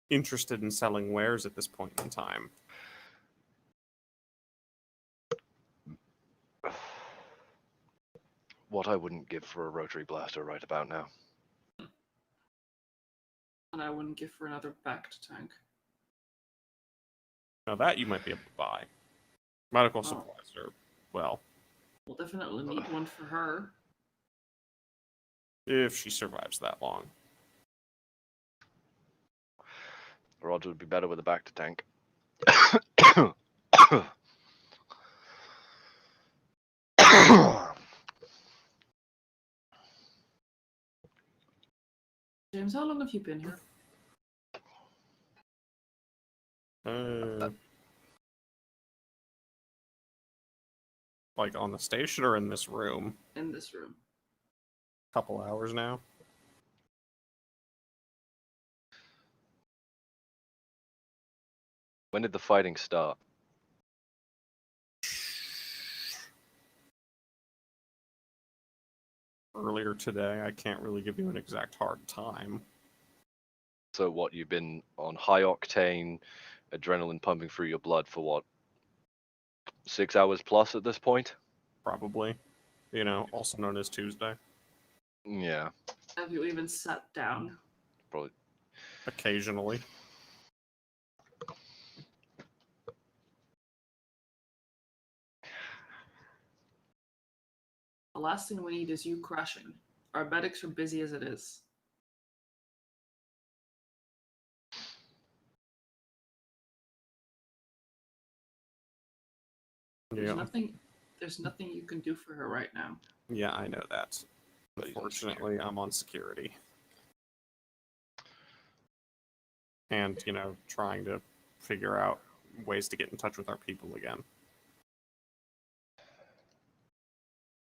interested in selling wares at this point in time. What I wouldn't give for a rotary blaster right about now. And I wouldn't give for another backed tank. Now that you might be able to buy. Medical supplies are, well... We'll definitely need one for her. If she survives that long. Roger would be better with a back to tank. James, how long have you been here? Like on the station or in this room? In this room. Couple hours now. When did the fighting start? Earlier today. I can't really give you an exact hard time. So what, you've been on high octane, adrenaline pumping through your blood for what, 6 hours plus at this point? Probably. Also known as Tuesday. Yeah. Have you even sat down? Probably. Occasionally. The last thing we need is you crashing. Our medics are busy as it is. There's nothing you can do for her right now. Yeah, I know that. Unfortunately, I'm on security. And, trying to figure out ways to get in touch with our people again.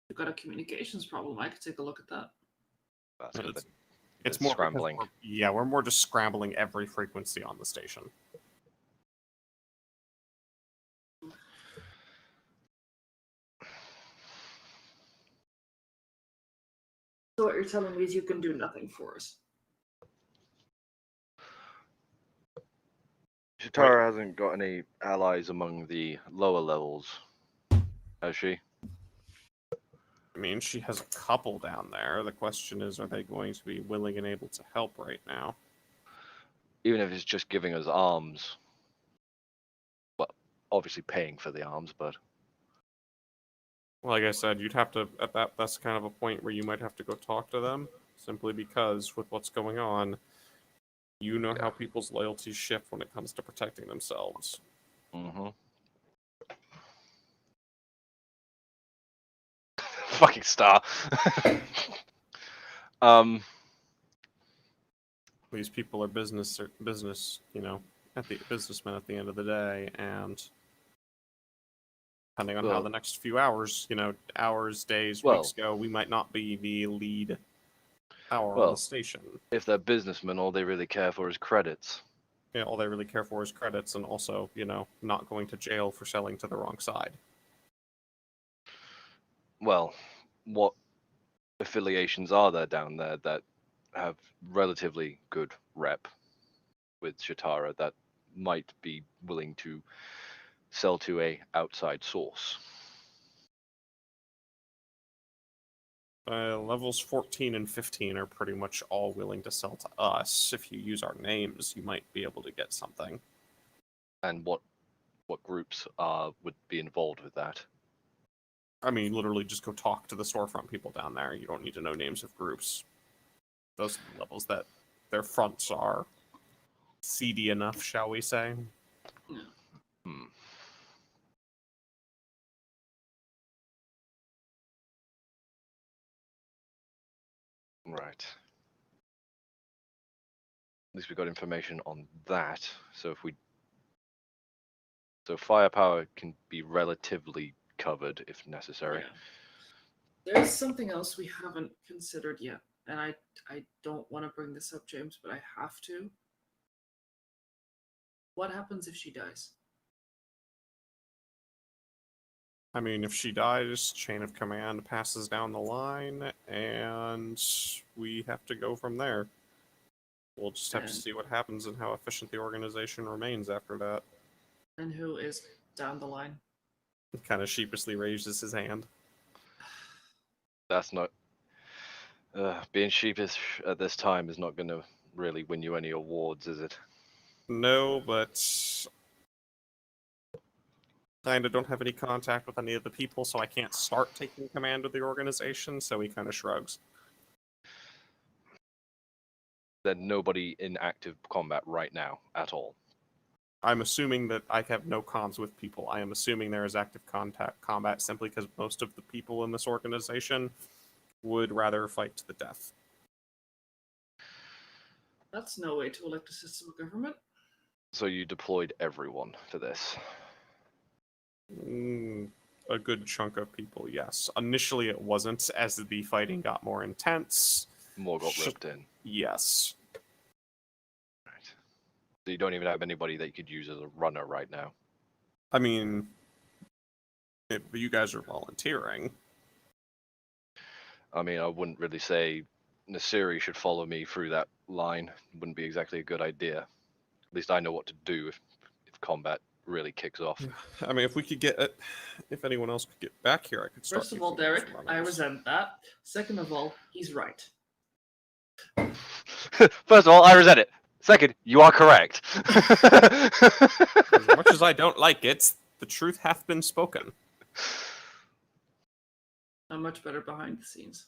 You've got a communications problem. I could take a look at that. It's more scrambling. We're more just scrambling every frequency on the station. So what you're telling me is you can do nothing for us. Shatara hasn't got any allies among the lower levels, has she? I mean, she has a couple down there. The question is, are they going to be willing and able to help right now? Even if it's just giving us arms. Well, obviously paying for the arms, but Like I said, you'd have to, that's kind of a point where you might have to go talk to them, simply because with what's going on, you know how people's loyalties shift when it comes to protecting themselves. Fucking star. These people are business, at the businessmen at the end of the day, and depending on how Well- the next few hours, hours, days, Well- weeks go, we might not be the lead power on Well- the station. If they're businessmen, all they really care for is credits. Yeah, all they really care for is credits, and also, not going to jail for selling to the wrong side. Well, what affiliations are there down there that have relatively good rep with Shatara that might be willing to sell to a outside source? Levels 14 and 15 are pretty much all willing to sell to us. If you use our names, you might be able to get something. And what groups would be involved with that? I mean, literally just go talk to the storefront people down there. You don't need to know names of groups. Those are the levels that their fronts are seedy enough, shall we say. Hmm. Right. At least we got information on that. So firepower can be relatively covered if necessary. Yeah. There's something else we haven't considered yet, and I don't want to bring this up, James, but I have to. What happens if she dies? I mean, if she dies, chain of command passes down the line, and we have to go from there. We'll just have to see what happens and how efficient the organization remains after that. And who is down the line? He kind of sheepishly raises his hand. That's not being sheepish at this time is not going to really win you any awards, is it? No, but kind of don't have any contact with any of the people, so I can't start taking command of the organization, so he kind of shrugs. There's nobody in active combat right now at all. I'm assuming that I have no comms with people. I am assuming there is active combat simply because most of the people in this organization would rather fight to the death. That's no way to elect a system of government. So you deployed everyone to this. A good chunk of people, yes. Initially it wasn't, as the fighting got more intense. More got roped in. Yes. Right. So you don't even have anybody that you could use as a runner right now. I mean, you guys are volunteering. I mean, I wouldn't really say Nasiri should follow me through that line. Wouldn't be exactly a good idea. At least I know what to do if combat really kicks off. I mean, if we could get it, if anyone else could get back here, I could start. First of all, using those Darik, I runners. resent that. Second of all, he's right. First of all, I resent it. Second, you are correct. As much as I don't like it, the truth hath been spoken. I'm much better behind the scenes.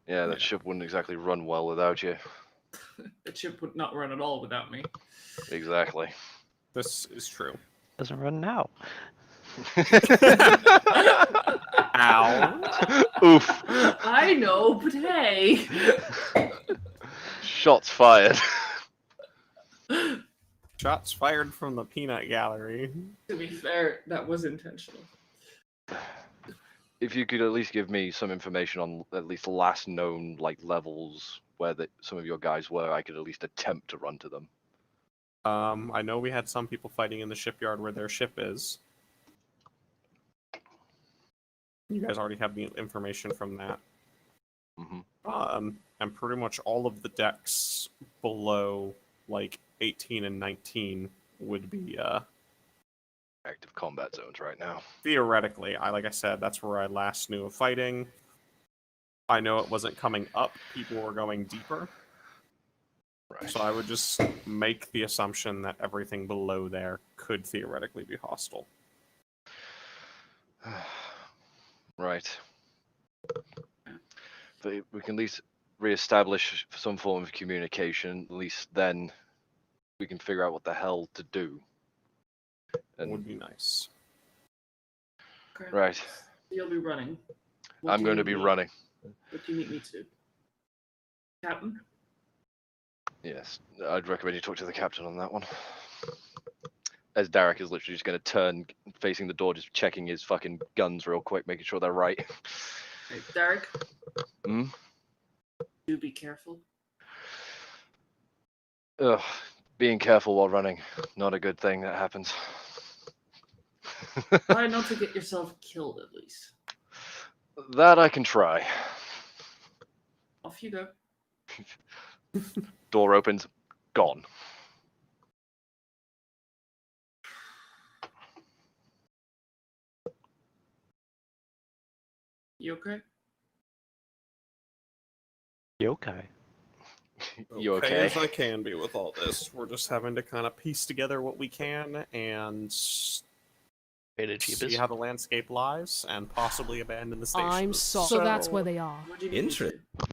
Yeah, that ship wouldn't exactly run well without you. The ship would not run at all without me. Exactly. This is true. Doesn't run now. Ow. Oof. I know, but hey. Shots fired. Shots fired from the peanut gallery. To be fair, that was intentional. If you could at least give me some information on at least the last known levels where some of your guys were, I could at least attempt to run to them. I know we had some people fighting in the shipyard where their ship is. You guys already have the information from that. Mm-hmm. And pretty much all of the decks below, 18 and 19 would be Active combat zones right now. theoretically. Like I said, that's where I last knew of fighting. I know it wasn't coming up; people were going deeper. Right. So I would just make the assumption that everything below there could theoretically be hostile. Right. But we can at least re-establish some form of communication. At least then we can figure out what the hell to do. And Would be nice. Okay. right, You'll be running. What I'm do you going to need be me- running. What do you need me to do? Captain? Yes, I'd recommend you talk to the captain on that one. As Darik is literally just going to turn, facing the door, just checking his fucking guns real quick, making sure they're right. Hey, Darik, Hmm? do be careful. Ugh, being careful while running, not a good thing that happens. Try not to get yourself killed, at least. That I can try. Off you go. Door opens, gone. You okay? Yokai. You okay? as I can be with all this. We're just having to kind of piece together what we can and Beta see Jeebus. how the landscape lies and possibly abandon the station. I'm sorry. So that's where they are. What do you need me to Interest- do?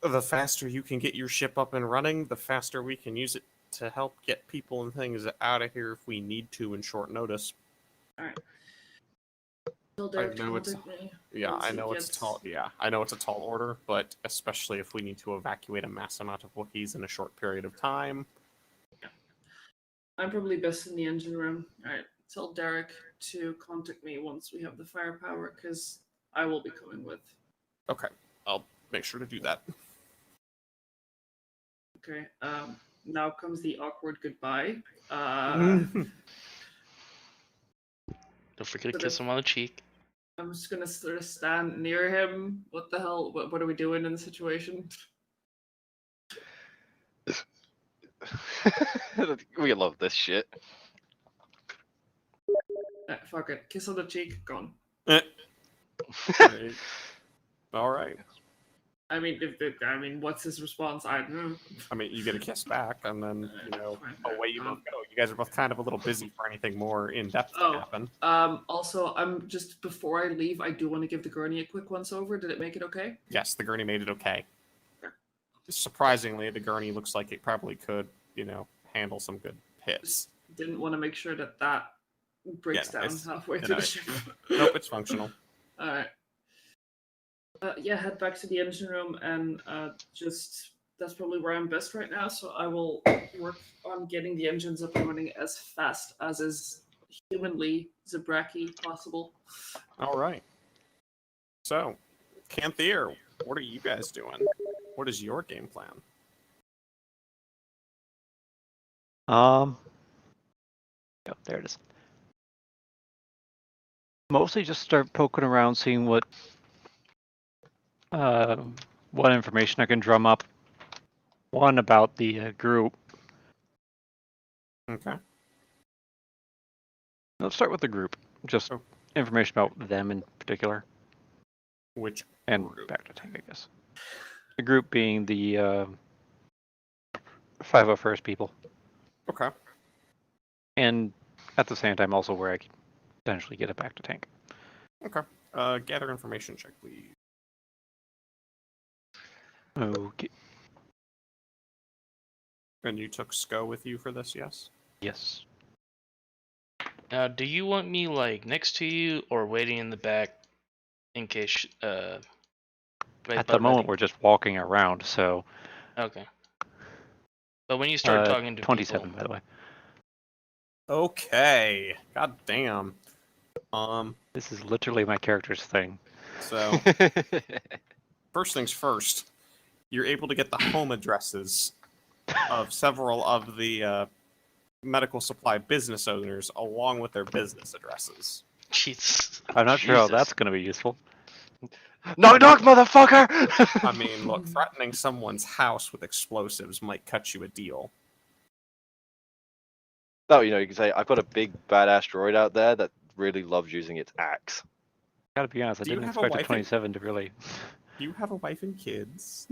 The faster you can get your ship up and running, the faster we can use it to help get people and things out of here if we need to in short notice. Alright. Tell Derek to know it's- contact me. Yeah, once I he know it's gets- tall. Yeah, I know it's a tall order, but especially if we need to evacuate a mass amount of Wookiees in a short period of time. I'm probably best in the engine room. Alright, tell Derek to contact me once we have the firepower, because I will be coming with. Okay, I'll make sure to do that. Okay, now comes the awkward goodbye. Don't forget to So kiss him on the cheek. I'm just gonna sort of stand near him. What the hell? What are we doing in the situation? We love this shit. Fuck it. Kiss on the cheek. Gone. All right. I mean, what's his response? I don't know. I mean, you get a kiss back, and then Fine. away you both go. You guys are both kind of a little busy for anything more in depth Oh. to happen. Also, I'm just before I leave, I do want to give the gurney a quick once over. Did it make it okay? Yes, the gurney made it okay. Surprisingly, the gurney looks like it probably could, handle some good hits. Didn't want to make sure that breaks Yeah, down it's- halfway you through know, the ship. Nope, it's functional. All right. Yeah, head back to the engine room and that's probably where I'm best right now. So I will work on getting the engines up and running as fast as is humanly Zabracky possible. All right. So, Kanthier, what are you guys doing? What is your game plan? Yep, there it is. Mostly just start poking around, seeing what information I can drum up. One about the group. Okay. Let's start with the group. Just Oh. information about them in particular, Which and group? back to tank, I guess. The group being the 501st people, Okay. and at the same time also where I could potentially get it back to tank. Okay. Gather information check, please. Okay. And you took SCO with you for this, yes? Yes. Now, do you want me next to you or waiting in the back in case? At the moment, we're just walking around, so. Okay. But when you start talking to 27, people, by the way. Okay. God damn. This is literally my character's thing. So first things first, you're able to get the home addresses of several of the medical supply business owners along with their business addresses. jeez. I'm not sure how Jesus. that's going to be useful. Knock knock, motherfucker! I mean, look, threatening someone's house with explosives might cut you a deal. No, you know, you can say, I've got a big badass droid out there that really loves using its axe. Gotta be honest, I Do you didn't have a expect a wife and- 27 to really. Do you have a wife and kids?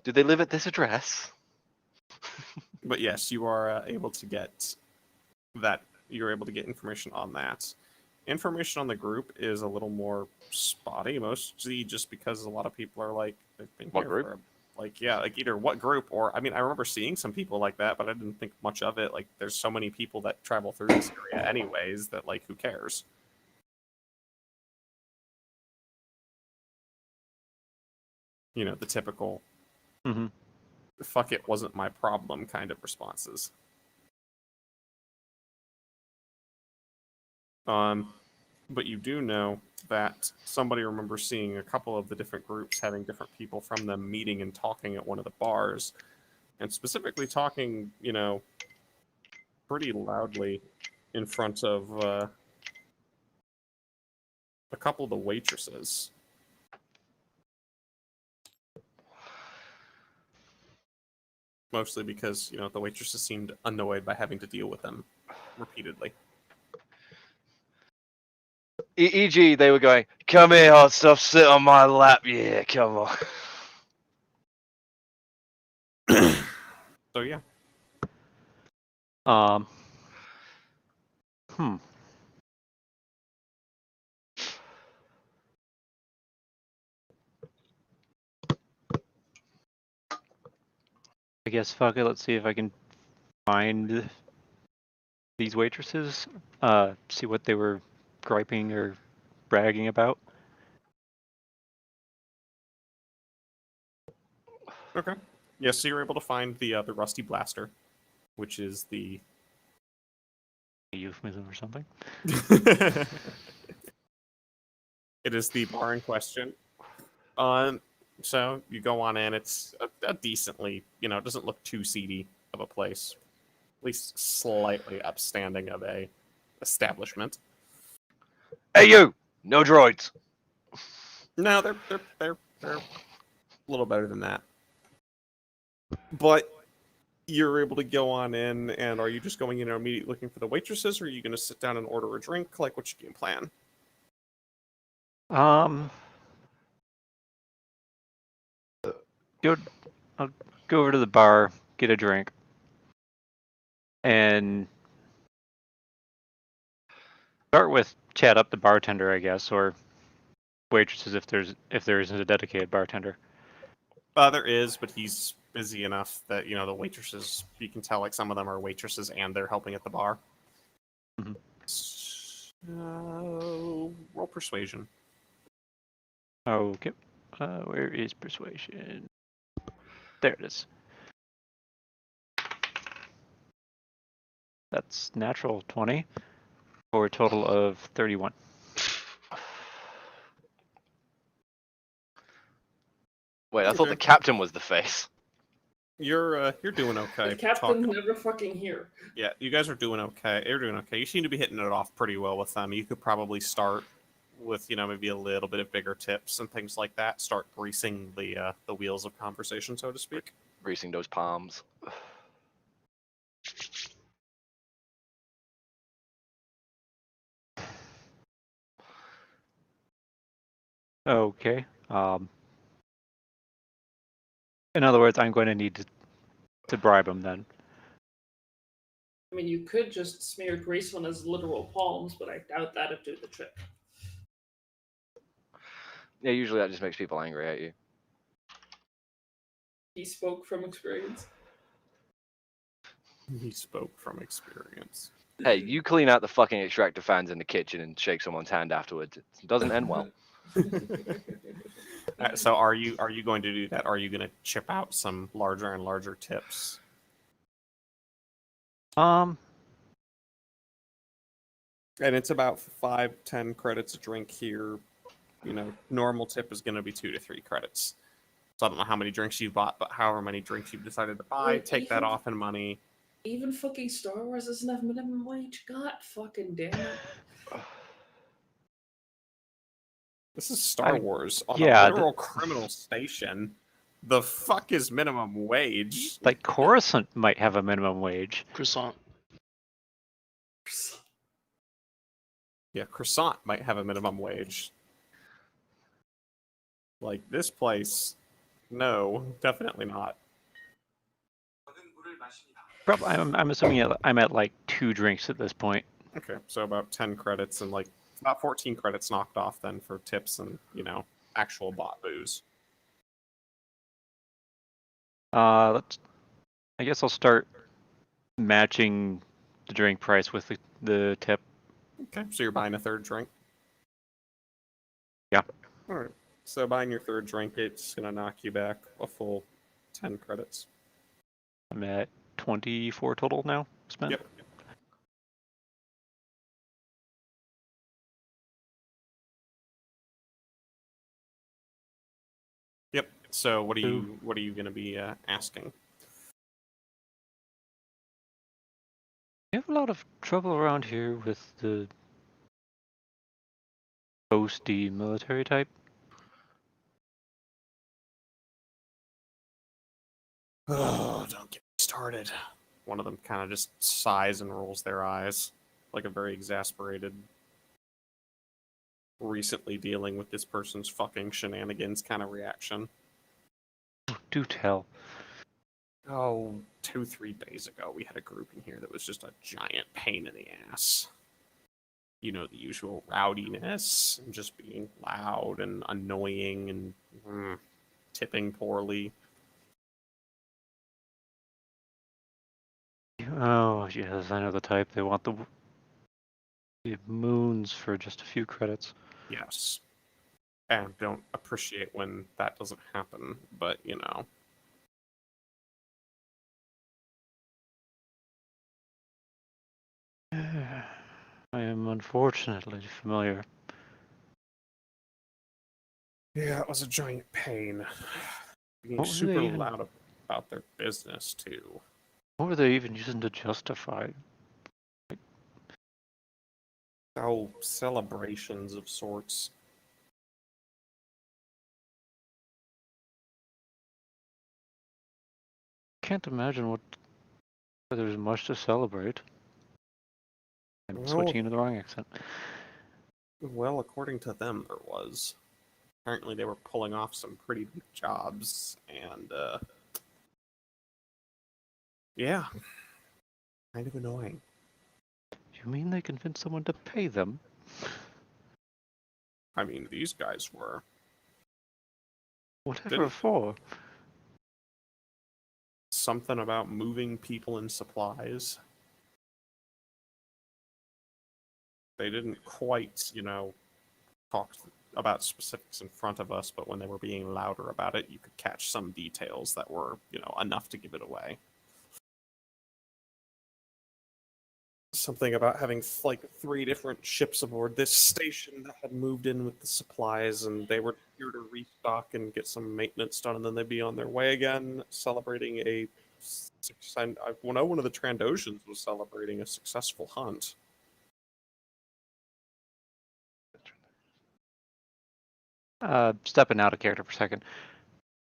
Do they live at this address? But yes, you are able to get that. You're able to get information on that. Information on the group is a little more spotty, mostly just because a lot of people are like, they've been What here group? for, like, yeah, like either what group or, I mean, I remember seeing some people like that, but I didn't think much of it. Like, there's so many people that travel through this area anyways that, like, who cares? You know, the typical, Mm-hmm. fuck it, wasn't my problem kind of responses. But you do know that somebody remembers seeing a couple of the different groups having different people from them meeting and talking at one of the bars, and specifically talking, you know, pretty loudly in front of a couple of the waitresses. Mostly because, you know, the waitresses seemed annoyed by having to deal with them repeatedly. E.g., they were going, come here, hot stuff, sit on my lap. Yeah, come on. So yeah, Um. Hmm. I guess fuck it. Let's see if I can find these waitresses. See what they were griping or bragging about. okay. Yeah, so you're able to find the Rusty Blaster, which is the A euphemism or something. It is the bar in question. So you go on in. It's a decently, you know, it doesn't look too seedy of a place. At least slightly upstanding of a establishment. Hey, you! No droids. No, they're a little better than that. But you're able to go on in, and are you just going in and immediately looking for the waitresses, or are you going to sit down and order a drink? Like, what's your game plan? I'll go over to the bar, get a drink, and start with chat up the bartender, I guess, or waitresses if there isn't a dedicated bartender. There is, but he's busy enough that, you know, the waitresses, you can tell, like, some of them are waitresses and they're helping at the bar. Mhm. So, roll persuasion. Okay. Where is persuasion? There it is. That's natural 20 for a total of 31. Wait, I thought the captain was the face. You're doing okay. The captain's never fucking here. Yeah, you guys are doing okay. You're doing okay. You seem to be hitting it off pretty well with them. You could probably start with, you know, maybe a little bit of bigger tips and things like that. Start greasing the wheels of conversation, so to speak. Greasing those palms. Okay. In other words, I'm going to need to bribe him then. I mean, you could just smear grease on his literal palms, but I doubt that'd do the trick. Yeah, usually that just makes people angry at you. He spoke from experience. He spoke from experience. Hey, you clean out the fucking extractor fans in the kitchen and shake someone's hand afterwards. It doesn't end well. So are you going to do that? Are you going to chip out some larger and larger tips? And it's about 5-10 credits a drink here. You know, normal tip is going to be 2 to 3 credits. So I don't know how many drinks you've bought, but however many drinks you've decided to buy, Wait, take that off in money. Even fucking Star Wars doesn't have minimum wage. God fucking damn it. This is Star I- Wars on yeah, a literal criminal station. The fuck is minimum wage? Like Coruscant might have a minimum wage. Croissant. Yeah, Croissant might have a minimum wage. Like this place, no, definitely not. Probably, I'm assuming I'm at like 2 drinks at this point. Okay, so about 10 credits and like about 14 credits knocked off then for tips and, actual bought booze. I guess I'll start matching the drink price with the tip. Okay, so you're buying a third drink? Yeah. Alright, so buying your third drink, it's gonna knock you back a full 10 credits. I'm at 24 total now spent. Yep. Yep. So what are you gonna be asking? You have a lot of trouble around here with the posty military type. Oh, don't get me started. One of them kind of just sighs and rolls their eyes, like a very exasperated, recently dealing with this person's fucking shenanigans kind of reaction. Do tell. Oh, 2-3 days ago, we had a group in here that was just a giant pain in the ass. You know, the usual rowdiness, and just being loud and annoying and tipping poorly. Oh, yes, I know the type. They want the moons for just a few credits. Yes. And don't appreciate when that doesn't happen, but I am unfortunately familiar. Yeah, it was a giant pain. Being What were super they even- loud about their business, too. What were they even using to justify? Oh, celebrations of sorts. Can't imagine what there's much to celebrate. I'm Well- switching into the wrong accent. Well, according to them, there was. Apparently, they were pulling off some pretty big jobs, and, yeah. Kind of annoying. You mean they convinced someone to pay them? I mean, these guys were. Whatever Didn't- for? Something about moving people and supplies. They didn't quite, talk about specifics in front of us, but when they were being louder about it, you could catch some details that were, enough to give it away. Something about having like 3 different ships aboard this station that had moved in with the supplies, and they were here to restock and get some maintenance done, and then they'd be on their way again, celebrating a. One of the Trandoshans was celebrating a successful hunt. Stepping out of character for a second.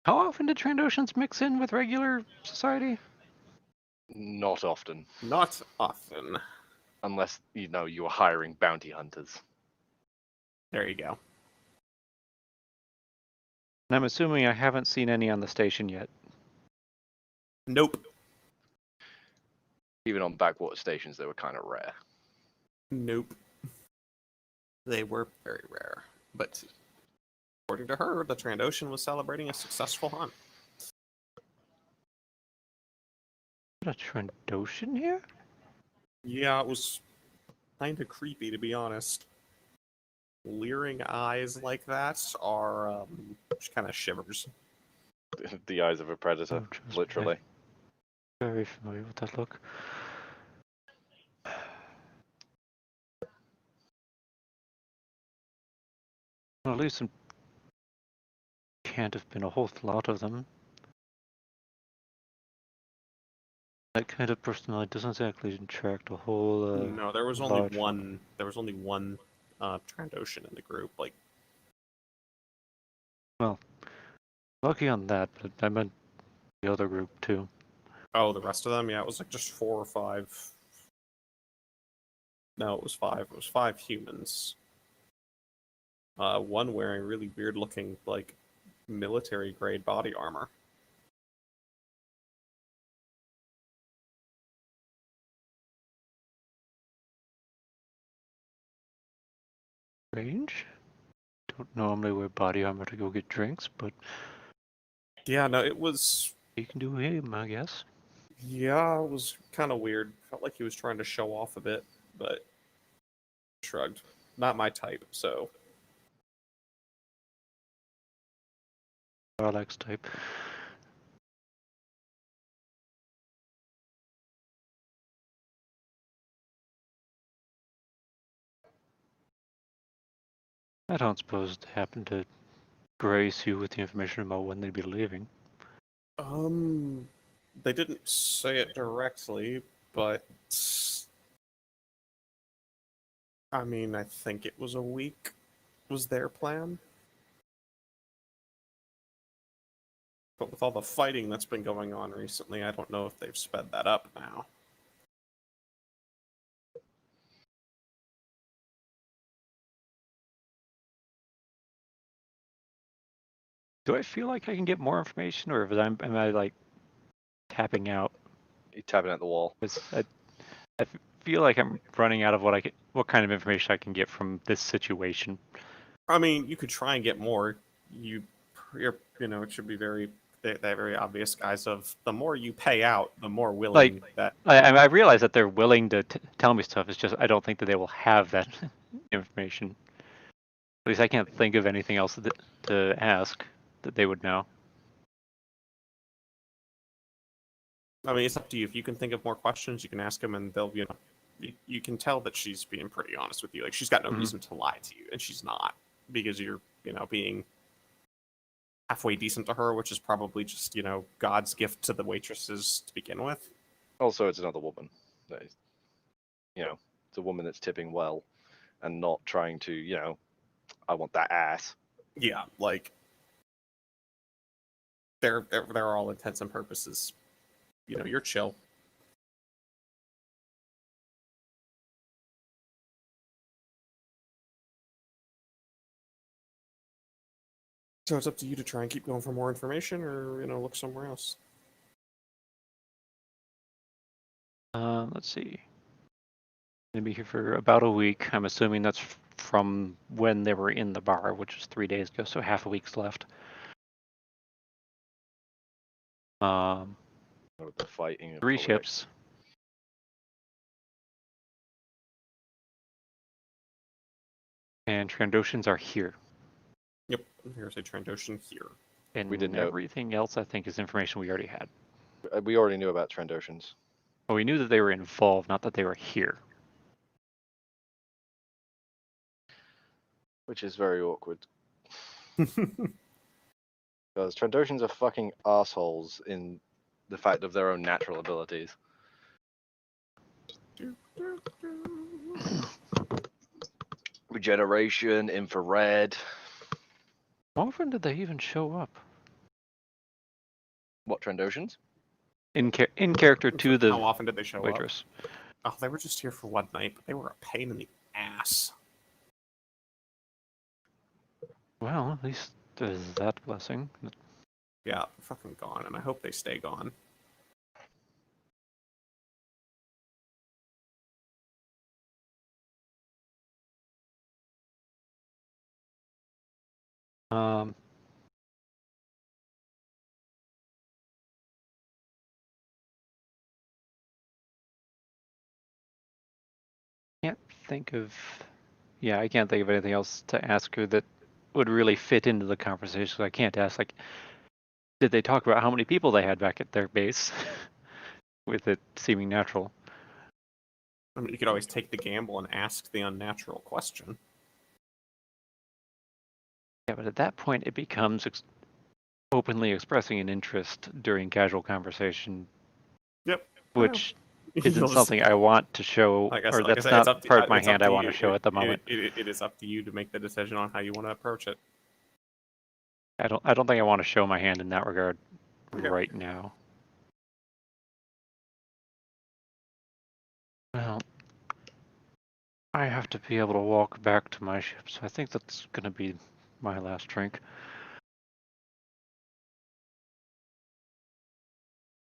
How often did Trandoshans mix in with regular society? Not often, Not often. unless you were hiring bounty hunters. There you go. And I'm assuming I haven't seen any on the station yet. Nope. Even on backwater stations, they were kind of rare. Nope. They were very rare, but according to her, the Trandoshan was celebrating a successful hunt. Is there a Trandoshan here? Yeah, it was kind of creepy, to be honest. Leering eyes like that are just kind of shivers. The eyes of a predator, Oh, just literally. Very familiar with that look. Well, at least there can't have been a whole lot of them. That kind of personality doesn't exactly attract a whole. No, there was only large one. There was only one Trandoshan in the group. Like Well, lucky on that, but I meant the other group too. Oh, the rest of them? Yeah, it was like just 4 or 5. No, it was 5. It was 5 humans. One wearing really weird looking, like, military grade body armor. Range? Don't normally wear body armor to go get drinks, but Yeah, no, it was. you can do him, I guess. Yeah, it was kind of weird. Felt like he was trying to show off a bit, but shrugged. Not my type, so. Alex type. I don't suppose it happened to grace you with the information about when they'd be leaving. They didn't say it directly, but I mean, I think it was a week was their plan. But with all the fighting that's been going on recently, I don't know if they've sped that up now. Do I feel like I can get more information, or am I like tapping out? You're tapping at the wall. 'Cause I feel like I'm running out of what kind of information I can get from this situation. I mean, you could try and get more. It should be that very obvious, guys. Of the more you pay out, the more willing that. I realize that they're willing to tell me stuff. It's just I don't think that they will have that information. At least I can't think of anything else to ask that they would know. I mean, it's up to you. If you can think of more questions, you can ask them, and they'll, you can tell that she's being pretty honest with you. Like, she's got no reason to lie to you, and she's not, because you're, being halfway decent to her, which is probably just, God's gift to the waitresses to begin with. Also, it's another woman. It's a woman that's tipping well and not trying to, I want that ass. Yeah, like, they're all intents and purposes. You're chill. So it's up to you to try and keep going for more information, or look somewhere else. Let's see. Gonna be here for about a week. I'm assuming that's from when they were in the bar, which was 3 days ago, so half a week's left. With the fighting. 3 ships. And Trandoshans are here. Yep, here's a Trandoshin here. And we didn't know. Everything else, I think, is information we already had. We already knew about Trandoshans. Well, we knew that they were involved, not that they were here. Which is very awkward. Because Trandoshans are fucking assholes in the fact of their own natural abilities. Regeneration, infrared. How often did they even show up? What, Trandoshans? In character to the How often did they show waitress? up? Oh, they were just here for one night, but they were a pain in the ass. Well, at least there's that blessing. Yeah, they're fucking gone, and I hope they stay gone. Can't think of. Yeah, I can't think of anything else to ask her that would really fit into the conversation. I can't ask, like, did they talk about how many people they had back at their base? With it seeming natural. I mean, you could always take the gamble and ask the unnatural question. Yeah, but at that point, it becomes openly expressing an interest during casual conversation. Yep. Which isn't something I want to show, or that's not part of my hand I want to show at the moment. It is up to you to make the decision on how you want to approach it. I don't think I want to show my hand in that regard Okay. right now. Well, I have to be able to walk back to my ship, so I think that's gonna be my last drink.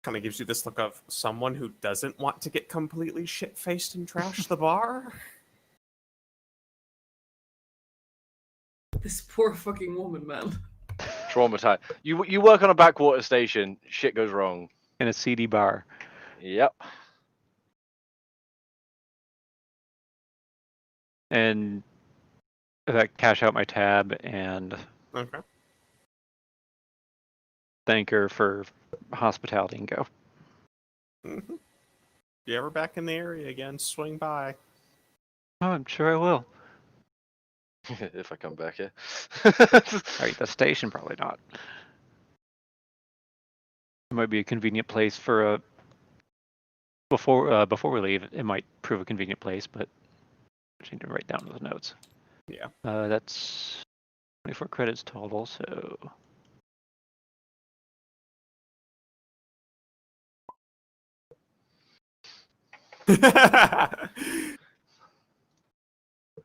Kind of gives you this look of someone who doesn't want to get completely shit-faced and trash the bar. This poor fucking woman, man. Traumatized. You work on a backwater station. Shit goes wrong. In a seedy bar. Yep. And that cash out my tab and Okay. thank her for hospitality and go. Mm-hmm. You ever back in the area again, swing by. Oh, I'm sure I will. If I come back here. Alright, the station probably not. It might be a convenient place for a before we leave. It might prove a convenient place, but I just need to write down those notes. Yeah. That's 24 credits total. So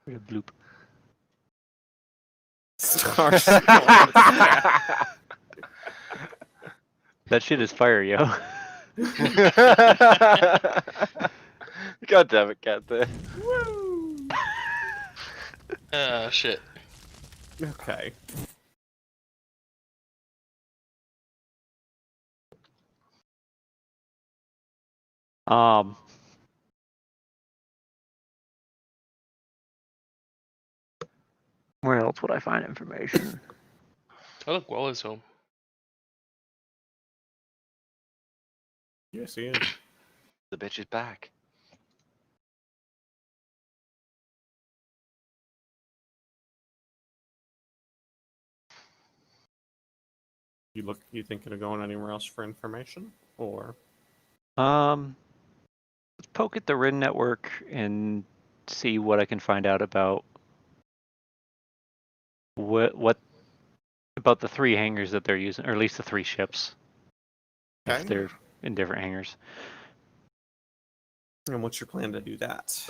bloop. Stars. That shit is fire, yo. God damn it, Kanthier. Shit. Okay. Where else would I find information? Oh look, Waller's home. Yes, he is. The bitch is back. You thinking of going anywhere else for information? Or Let's poke at the RIN network and see what I can find out about what about the 3 hangars that they're using, or at least the 3 ships, okay. if they're in different hangars. And what's your plan to do that?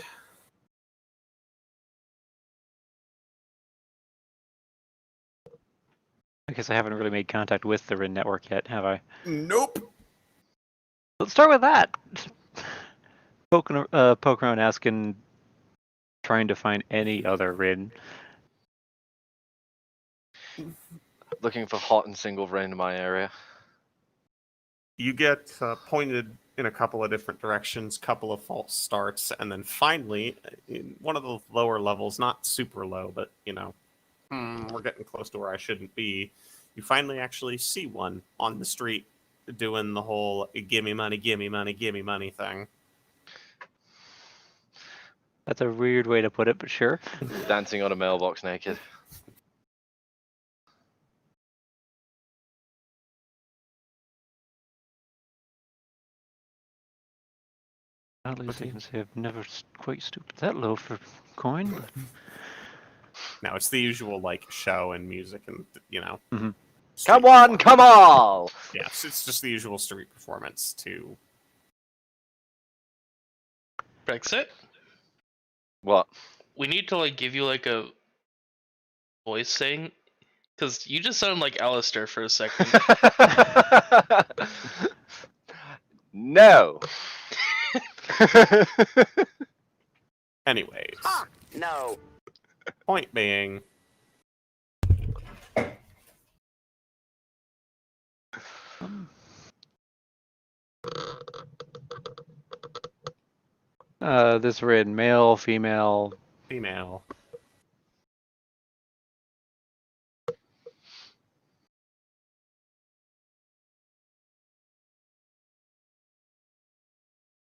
I guess I haven't really made contact with the RIN network yet, have I? Nope. Let's start with that. Poke around asking, trying to find any other RIN. Looking for hot and single rain in my area. You get pointed in a couple of different directions, couple of false starts, and then finally, in one of the lower levels, not super low, but we're getting close to where I shouldn't be. You finally actually see one on the street doing the whole "give me money, give me money, give me money" thing. That's a weird way to put it, but sure. Dancing on a mailbox naked. Oddly seems to have never quite stooped that low for coin, but No, it's the usual show and music and Mhm. street Come on, performance. come on! Yes, it's just the usual street performance to Brexit? What? We need to give you a voice thing, because you just sound like Alistair for a second. No. Anyways, No. point being, this RIN, male, female. female.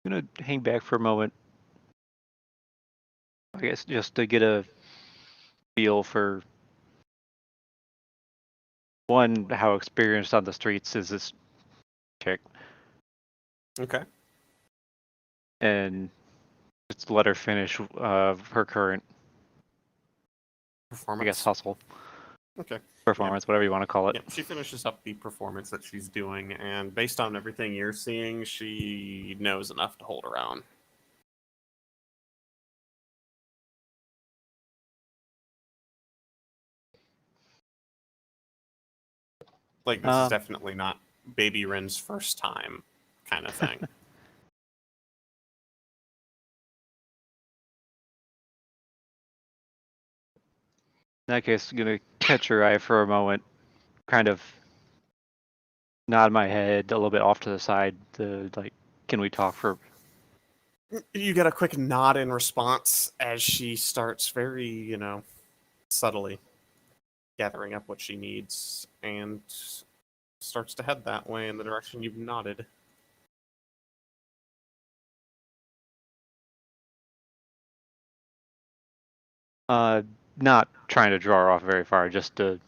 I'm gonna hang back for a moment. I guess just to get a feel for one, how experienced on the streets is this chick, Okay. and just let her finish her current, I Performance. guess, hustle. Okay. performance, whatever you want to call it. Yeah, she finishes up the performance that she's doing, and based on everything you're seeing, she knows enough to hold her own. Like, this is definitely not Baby Ren's first time kind of thing. In that case, I'm gonna catch her eye for a moment, kind of nod my head a little bit off to the side. Like, can we talk for? You get a quick nod in response as she starts very, subtly gathering up what she needs and starts to head that way in the direction you've nodded. Not trying to draw her off very far, just to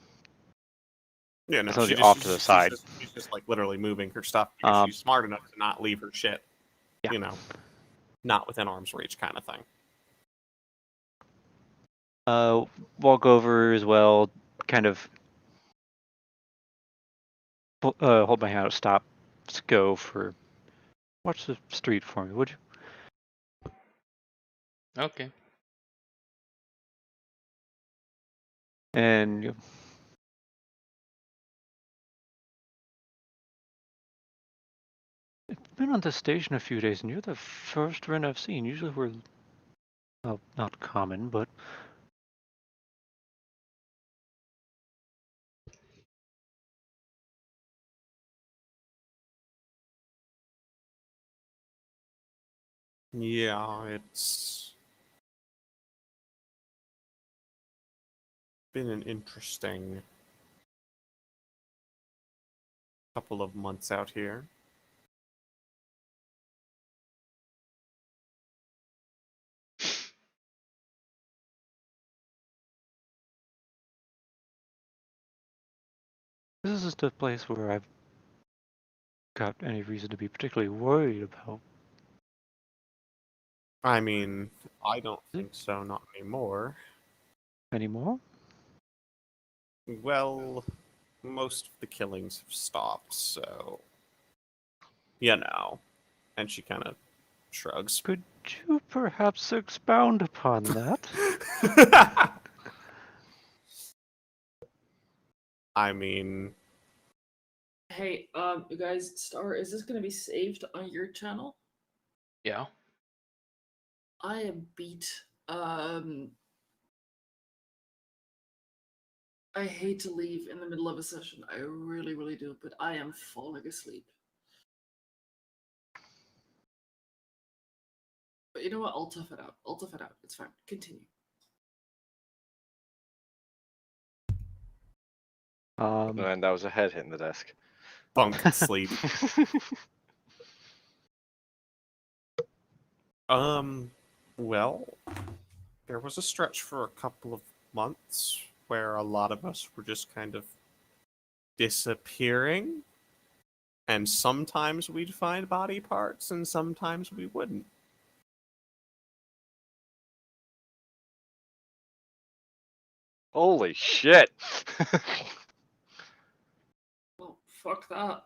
Yeah, no, essentially off to the side. She's just like literally moving her stuff because she's smart enough to not leave her shit, Yeah. Not within arm's reach kind of thing. Walk over as well, kind of hold my hand out, stop, let's go for, watch the street for me, would you? Okay. And I've been on this station a few days, and you're the first Ren I've seen. Usually we're, well, not common, but Yeah, it's been an interesting couple of months out here. this is just a place where I've got any reason to be particularly worried about. I mean, I don't think so, not anymore. Anymore? Well, most of the killings have stopped, so... And she kind of shrugs. Could you perhaps expound upon that? I mean... Hey, you guys, Star, is this gonna be saved on your channel? Yeah. I am beat. I hate to leave in the middle of a session. I really, really do, but I am falling asleep. But you know what? I'll tough it out. I'll tough it out. It's fine. Continue. And that was a head hitting the desk. Bunk sleep. Well, there was a stretch for a couple of months where a lot of us were just kind of disappearing. And sometimes we'd find body parts, and sometimes we wouldn't. Holy shit! Well, fuck that.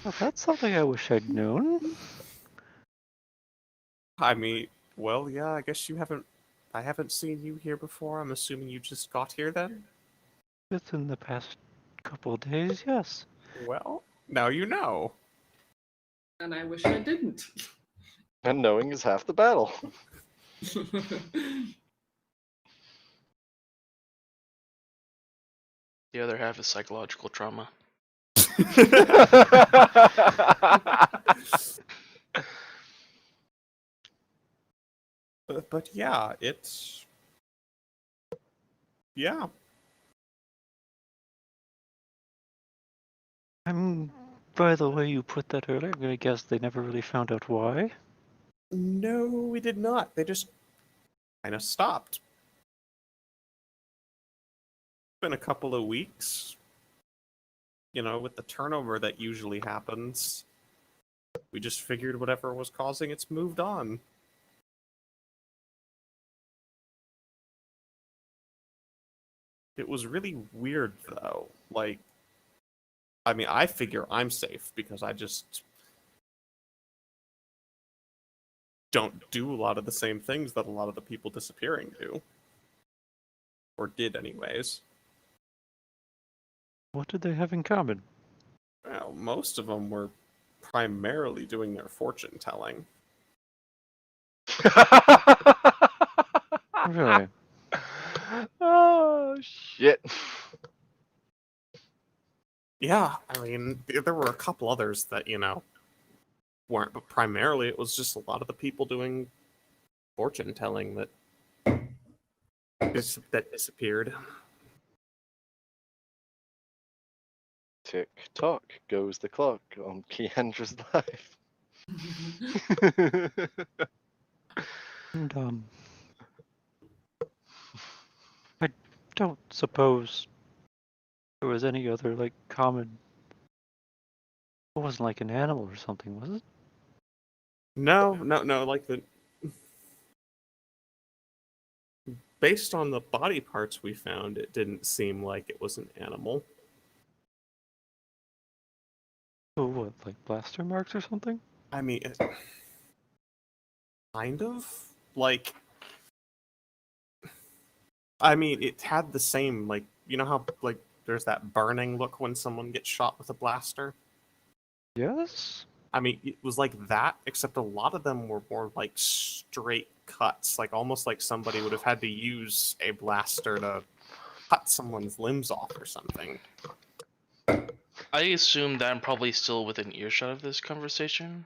Well, that's something I wish I'd known. I mean, well, yeah, I guess I haven't seen you here before. I'm assuming you just got here then? Within the past couple of days, yes. Well, now you know. And I wish I didn't. And knowing is half the battle. The other half is psychological trauma. But yeah, it's... Yeah. By the way you put that earlier, I'm gonna guess they never really found out why. No, we did not. They just kind of stopped. Been a couple of weeks. With the turnover that usually happens, we just figured whatever was causing it's moved on. It was really weird, though. Like, I mean, I figure I'm safe because I just don't do a lot of the same things that a lot of the people disappearing do. Or did, anyways. What did they have in common? Well, most of them were primarily doing their fortune telling. Really? Oh shit! Yeah, I mean, there were a couple others that, weren't, but primarily it was just a lot of the people doing fortune telling that disappeared. Tick tock goes the clock on Kiandra's life. And, I don't suppose there was any other, like, common... It wasn't like an animal or something, was it? No, like based on the body parts we found, it didn't seem like it was an animal. Oh, what, like blaster marks or something? I mean, kind of. Like, I mean, it had the same, like, you know how, like, there's that burning look when someone gets shot with a blaster? Yes? I mean, it was like that, except a lot of them were more like straight cuts, like almost like somebody would have had to use a blaster to cut someone's limbs off or something. I assume that I'm probably still within earshot of this conversation.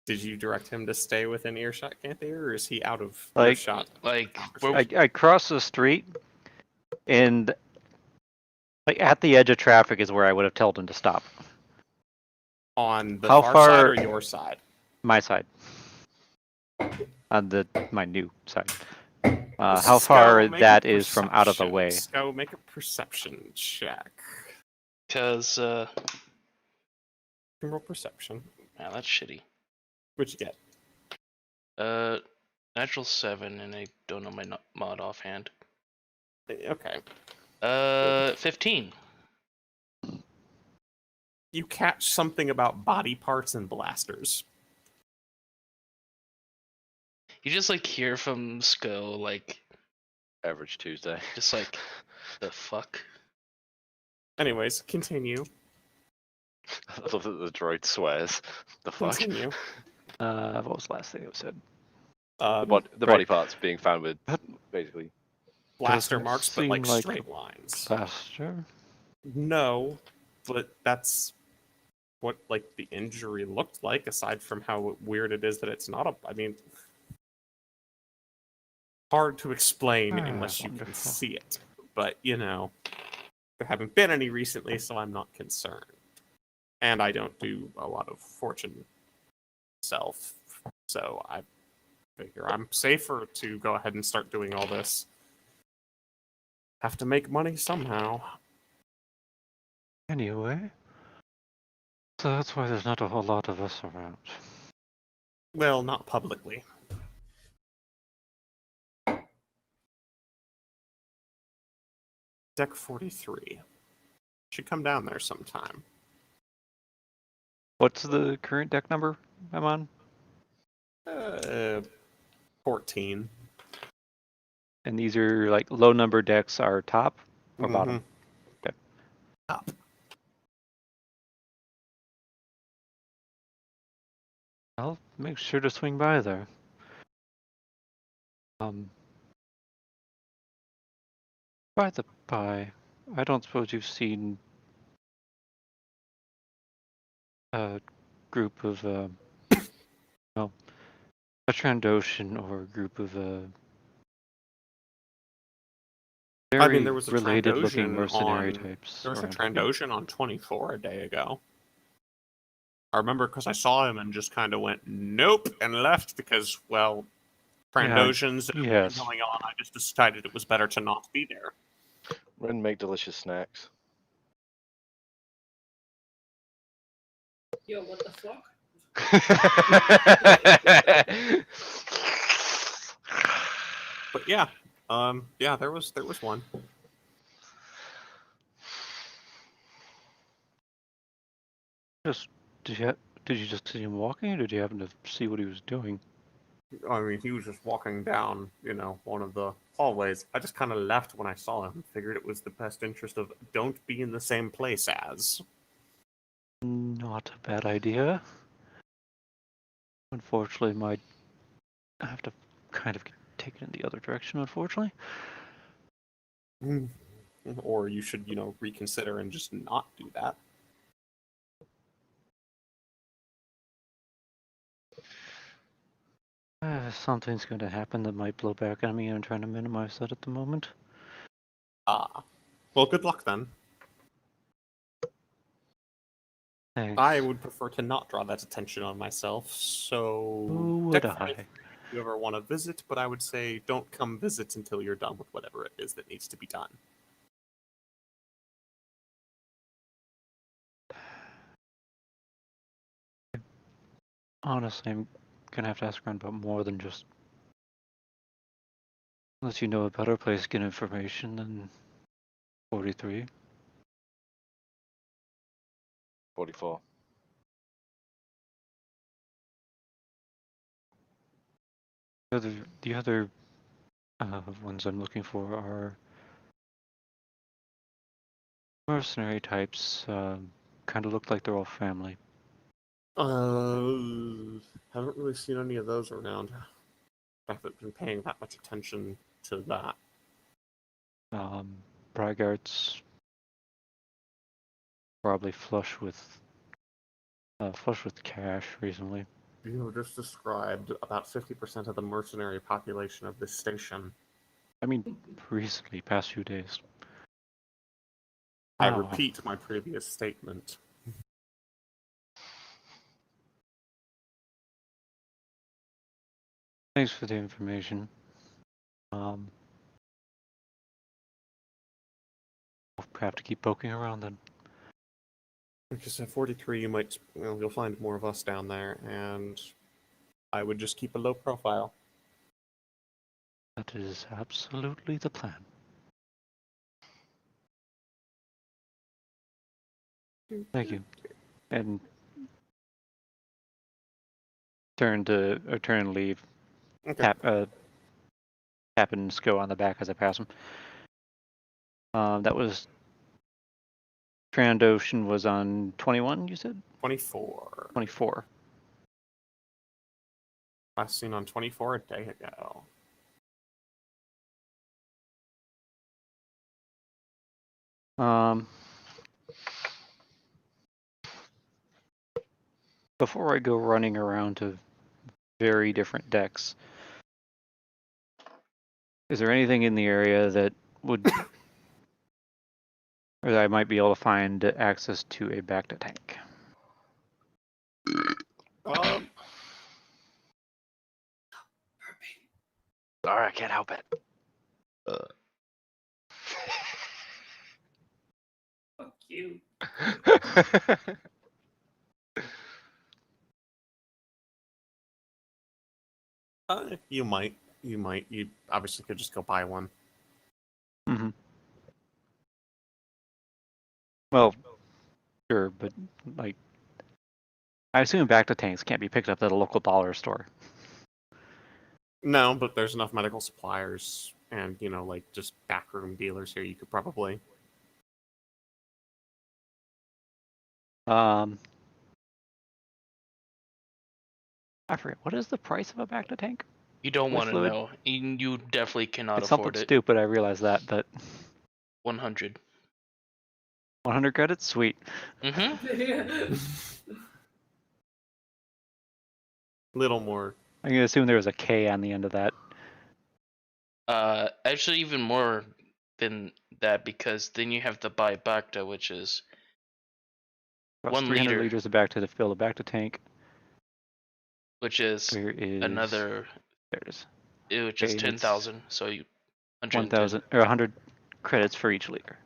Did you direct him to stay within earshot, Kanthier, or is he out of Like- earshot? Like, Conversation. I crossed the street, and like at the edge of traffic is where I would have told him to stop. On the How far, far- side or your side? My side. On my new side. How Cisco, far make that a is from out of the perception. way. Cisco, make a perception check. because, Roll perception. man, that's shitty. What'd you get? Natural 7, and I don't know my mod offhand. Okay. 15. You catch something about body parts and blasters. You just like hear from Sko, like, Average Tuesday. just like, the fuck? Anyways, continue. I love that the droid swears. The fuck? Continue. What was the last thing it said? The Right. body parts being found with basically. Blaster Doesn't marks, but seem like like straight lines. Blaster? No, but that's what like the injury looked like. Aside from how weird it is that it's not a. I mean, hard to explain unless you can Wonderful. see it. But there haven't been any recently, so I'm not concerned. And I don't do a lot of fortune self, so I figure I'm safer to go ahead and start doing all this. Have to make money somehow. Anyway. So that's why there's not a whole lot of us around. Well, not publicly. Deck 43. Should come down there sometime. What's the current deck number I'm on? 14. And these are like low number decks are top or bottom? Mhm. Okay. Up. I'll make sure to swing by there. By the by, I don't suppose you've seen a group of, well, a Trandoshin or a group of, very there was a related-looking Trandoshin mercenary on- types. There was a around. Trandoshin on 24 a day ago. I remember because I saw him and just kind of went, nope, and left because, well, Trandoshins and yes. going on, I just decided it was better to not be there. And make delicious snacks. Yo, what the fuck? But yeah, there was one. Just did you just see him walking, or did you happen to see what he was doing? I mean, he was just walking down, one of the hallways. I just kind of left when I saw him. Figured it was the best interest of don't be in the same place as. Not a bad idea. Unfortunately, I have to kind of take it in the other direction, unfortunately. Or you should, reconsider and just not do that. Something's going to happen that might blow back on me, and I'm trying to minimize that at the moment. Well, good luck then. Thanks. I would prefer to not draw that attention on myself, so... Who would Deck I? 5, if you ever want to visit, but I would say don't come visit until you're done with whatever it is that needs to be done. Honestly, I'm going to have to ask around about more than just... Unless you know a better place to get information than 43. 44. The other ones I'm looking for are mercenary types. Kind of look like they're all family. Haven't really seen any of those around. I haven't been paying that much attention to that. Braggarts probably flush with cash recently. You just described about 50% of the mercenary population of this station. I mean, recently, past few days. I Wow. repeat my previous statement. Thanks for the information. We'll have to keep poking around then. Like I said, 43, you'll find more of us down there, and I would just keep a low profile. That is absolutely the plan. Thank you. And turn and leave. Okay. Tap and go on the back as I pass him. That was Trandoshin was on 21, you said? 24. 24. Last seen on 24 a day ago. Before I go running around to very different decks, is there anything in the area that would, or that I might be able to find access to a back to tank? Sorry, I can't help it. Fuck you. You might. You obviously could just go buy one. Mm-hmm. Well, sure, but like, I assume back to tanks can't be picked up at a local dollar store. No, but there's enough medical suppliers and, just backroom dealers here you could probably... I forget, what is the price of a back to tank? You don't want to fluid? know. You definitely cannot It's afford something it. stupid, I realize that, but 100. 100 credits? Sweet. Mm-hmm. Little more. I'm gonna assume there was a K on the end of that. Actually, even more than that, because then you have the buyback, which is Plus 1 300 liter, liters of back to fill the back to tank. which is Where is another, there it is. which is Okay, 10,000. So you 1,000 or 100 credits for each liter.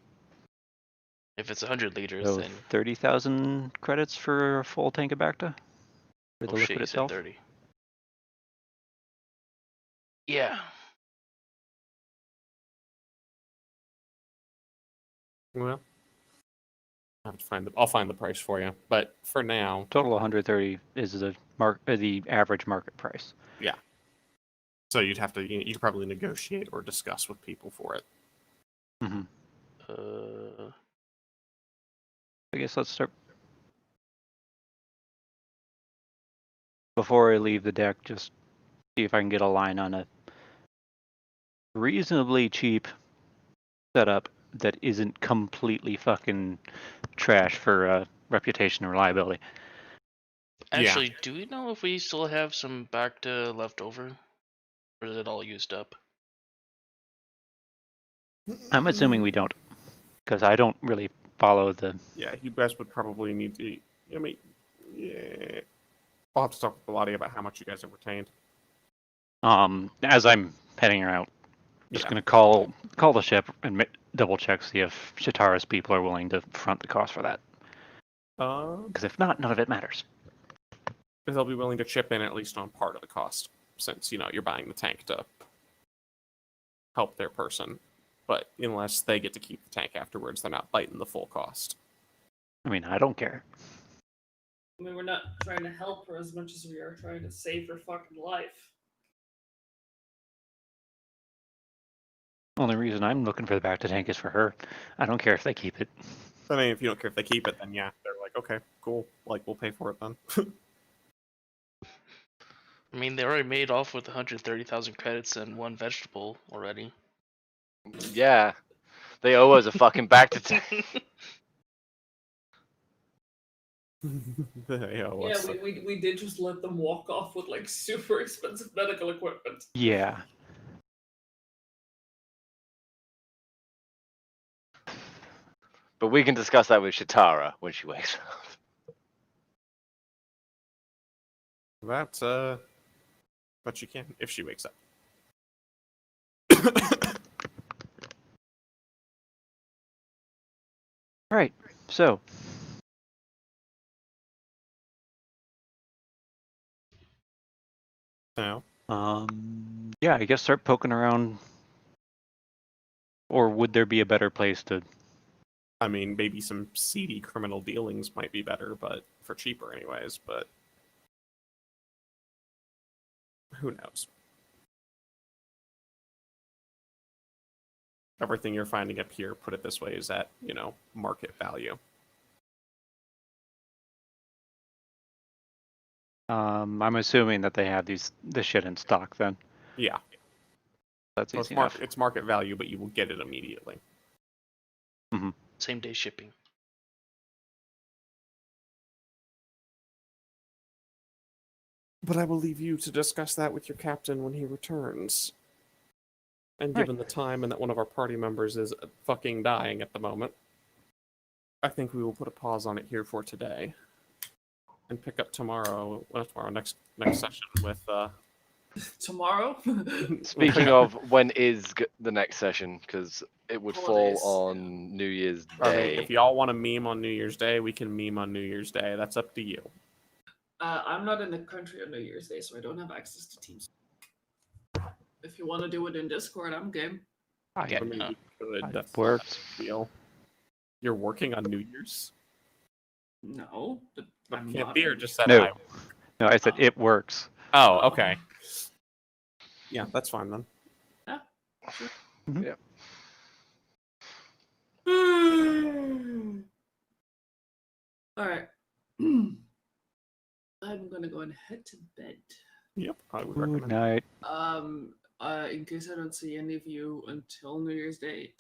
If it's 100 liters, So then 30,000 credits for a full tank of Bacta? For the oh shit, liquid you said itself? 30. Yeah. Well, I'll find the price for you. But for now, Total 130 is the average market price. yeah. So you'd have to you could probably negotiate or discuss with people for it. Mm-hmm. I guess let's start. Before I leave the deck, just see if I can get a line on a reasonably cheap setup that isn't completely fucking trash for reputation and reliability. Actually, do we know if we still have some Bacta left over? Or is it all used up? I'm assuming we don't, because I don't really follow the... Yeah, you guys would probably need to... I mean, yeah... I'll have to talk with Belotti about how much you guys have retained. As I'm heading out, just going to call the ship and double check, see if Shatara's people are willing to front the cost for that. Because if not, none of it matters. They'll be willing to chip in at least on part of the cost, since, you're buying the tank to help their person. But unless they get to keep the tank afterwards, they're not biting the full cost. I mean, I don't care. I mean, we're not trying to help her as much as we are trying to save her fucking life. Only reason I'm looking for the back to tank is for her. I don't care if they keep it. I mean, if you don't care if they keep it, then yeah, they're like, okay, cool, like, we'll pay for it then. I mean, they already made off with 130,000 credits and one vegetable already. Yeah. They owe us a fucking back to tank. We did just let them walk off with like super expensive medical equipment. Yeah. But we can discuss that with Shatara when she wakes up. That's, but you can, if she wakes up. Right, so... No. Yeah, I guess start poking around. Or would there be a better place to... I mean, maybe some seedy criminal dealings might be better, but for cheaper anyways, but... Who knows? Everything you're finding up here, put it this way, is at, market value. I'm assuming that they have this shit in stock then. Yeah. That's So easy enough. it's market value, but you will get it immediately. Mm-hmm. Same day shipping. But I will leave you to discuss that with your captain when he returns. And given the time and that one of our party members is fucking dying at the moment, I think we will put a pause on it here for today. And pick up next session with... Tomorrow? Speaking of, when is the next session? Because it would Holidays, fall on New Year's I mean, Day. if y'all want to meme on New Year's Day, we can meme on New Year's Day. That's up to you. I'm not in the country on New Year's Day, so I don't have access to Teams. If you want to do it in Discord, I'm game. I mean, we could. That works. Deal. You're working on New Year's? No. Kanthier just said No. No, I said it works. Oh, okay. Yeah, that's fine then. Yeah. Sure. Mm-hmm. Yeah. All right. I'm gonna go and head to bed. Yep, I would Good recommend. night. In case I don't see any of you until New Year's Day,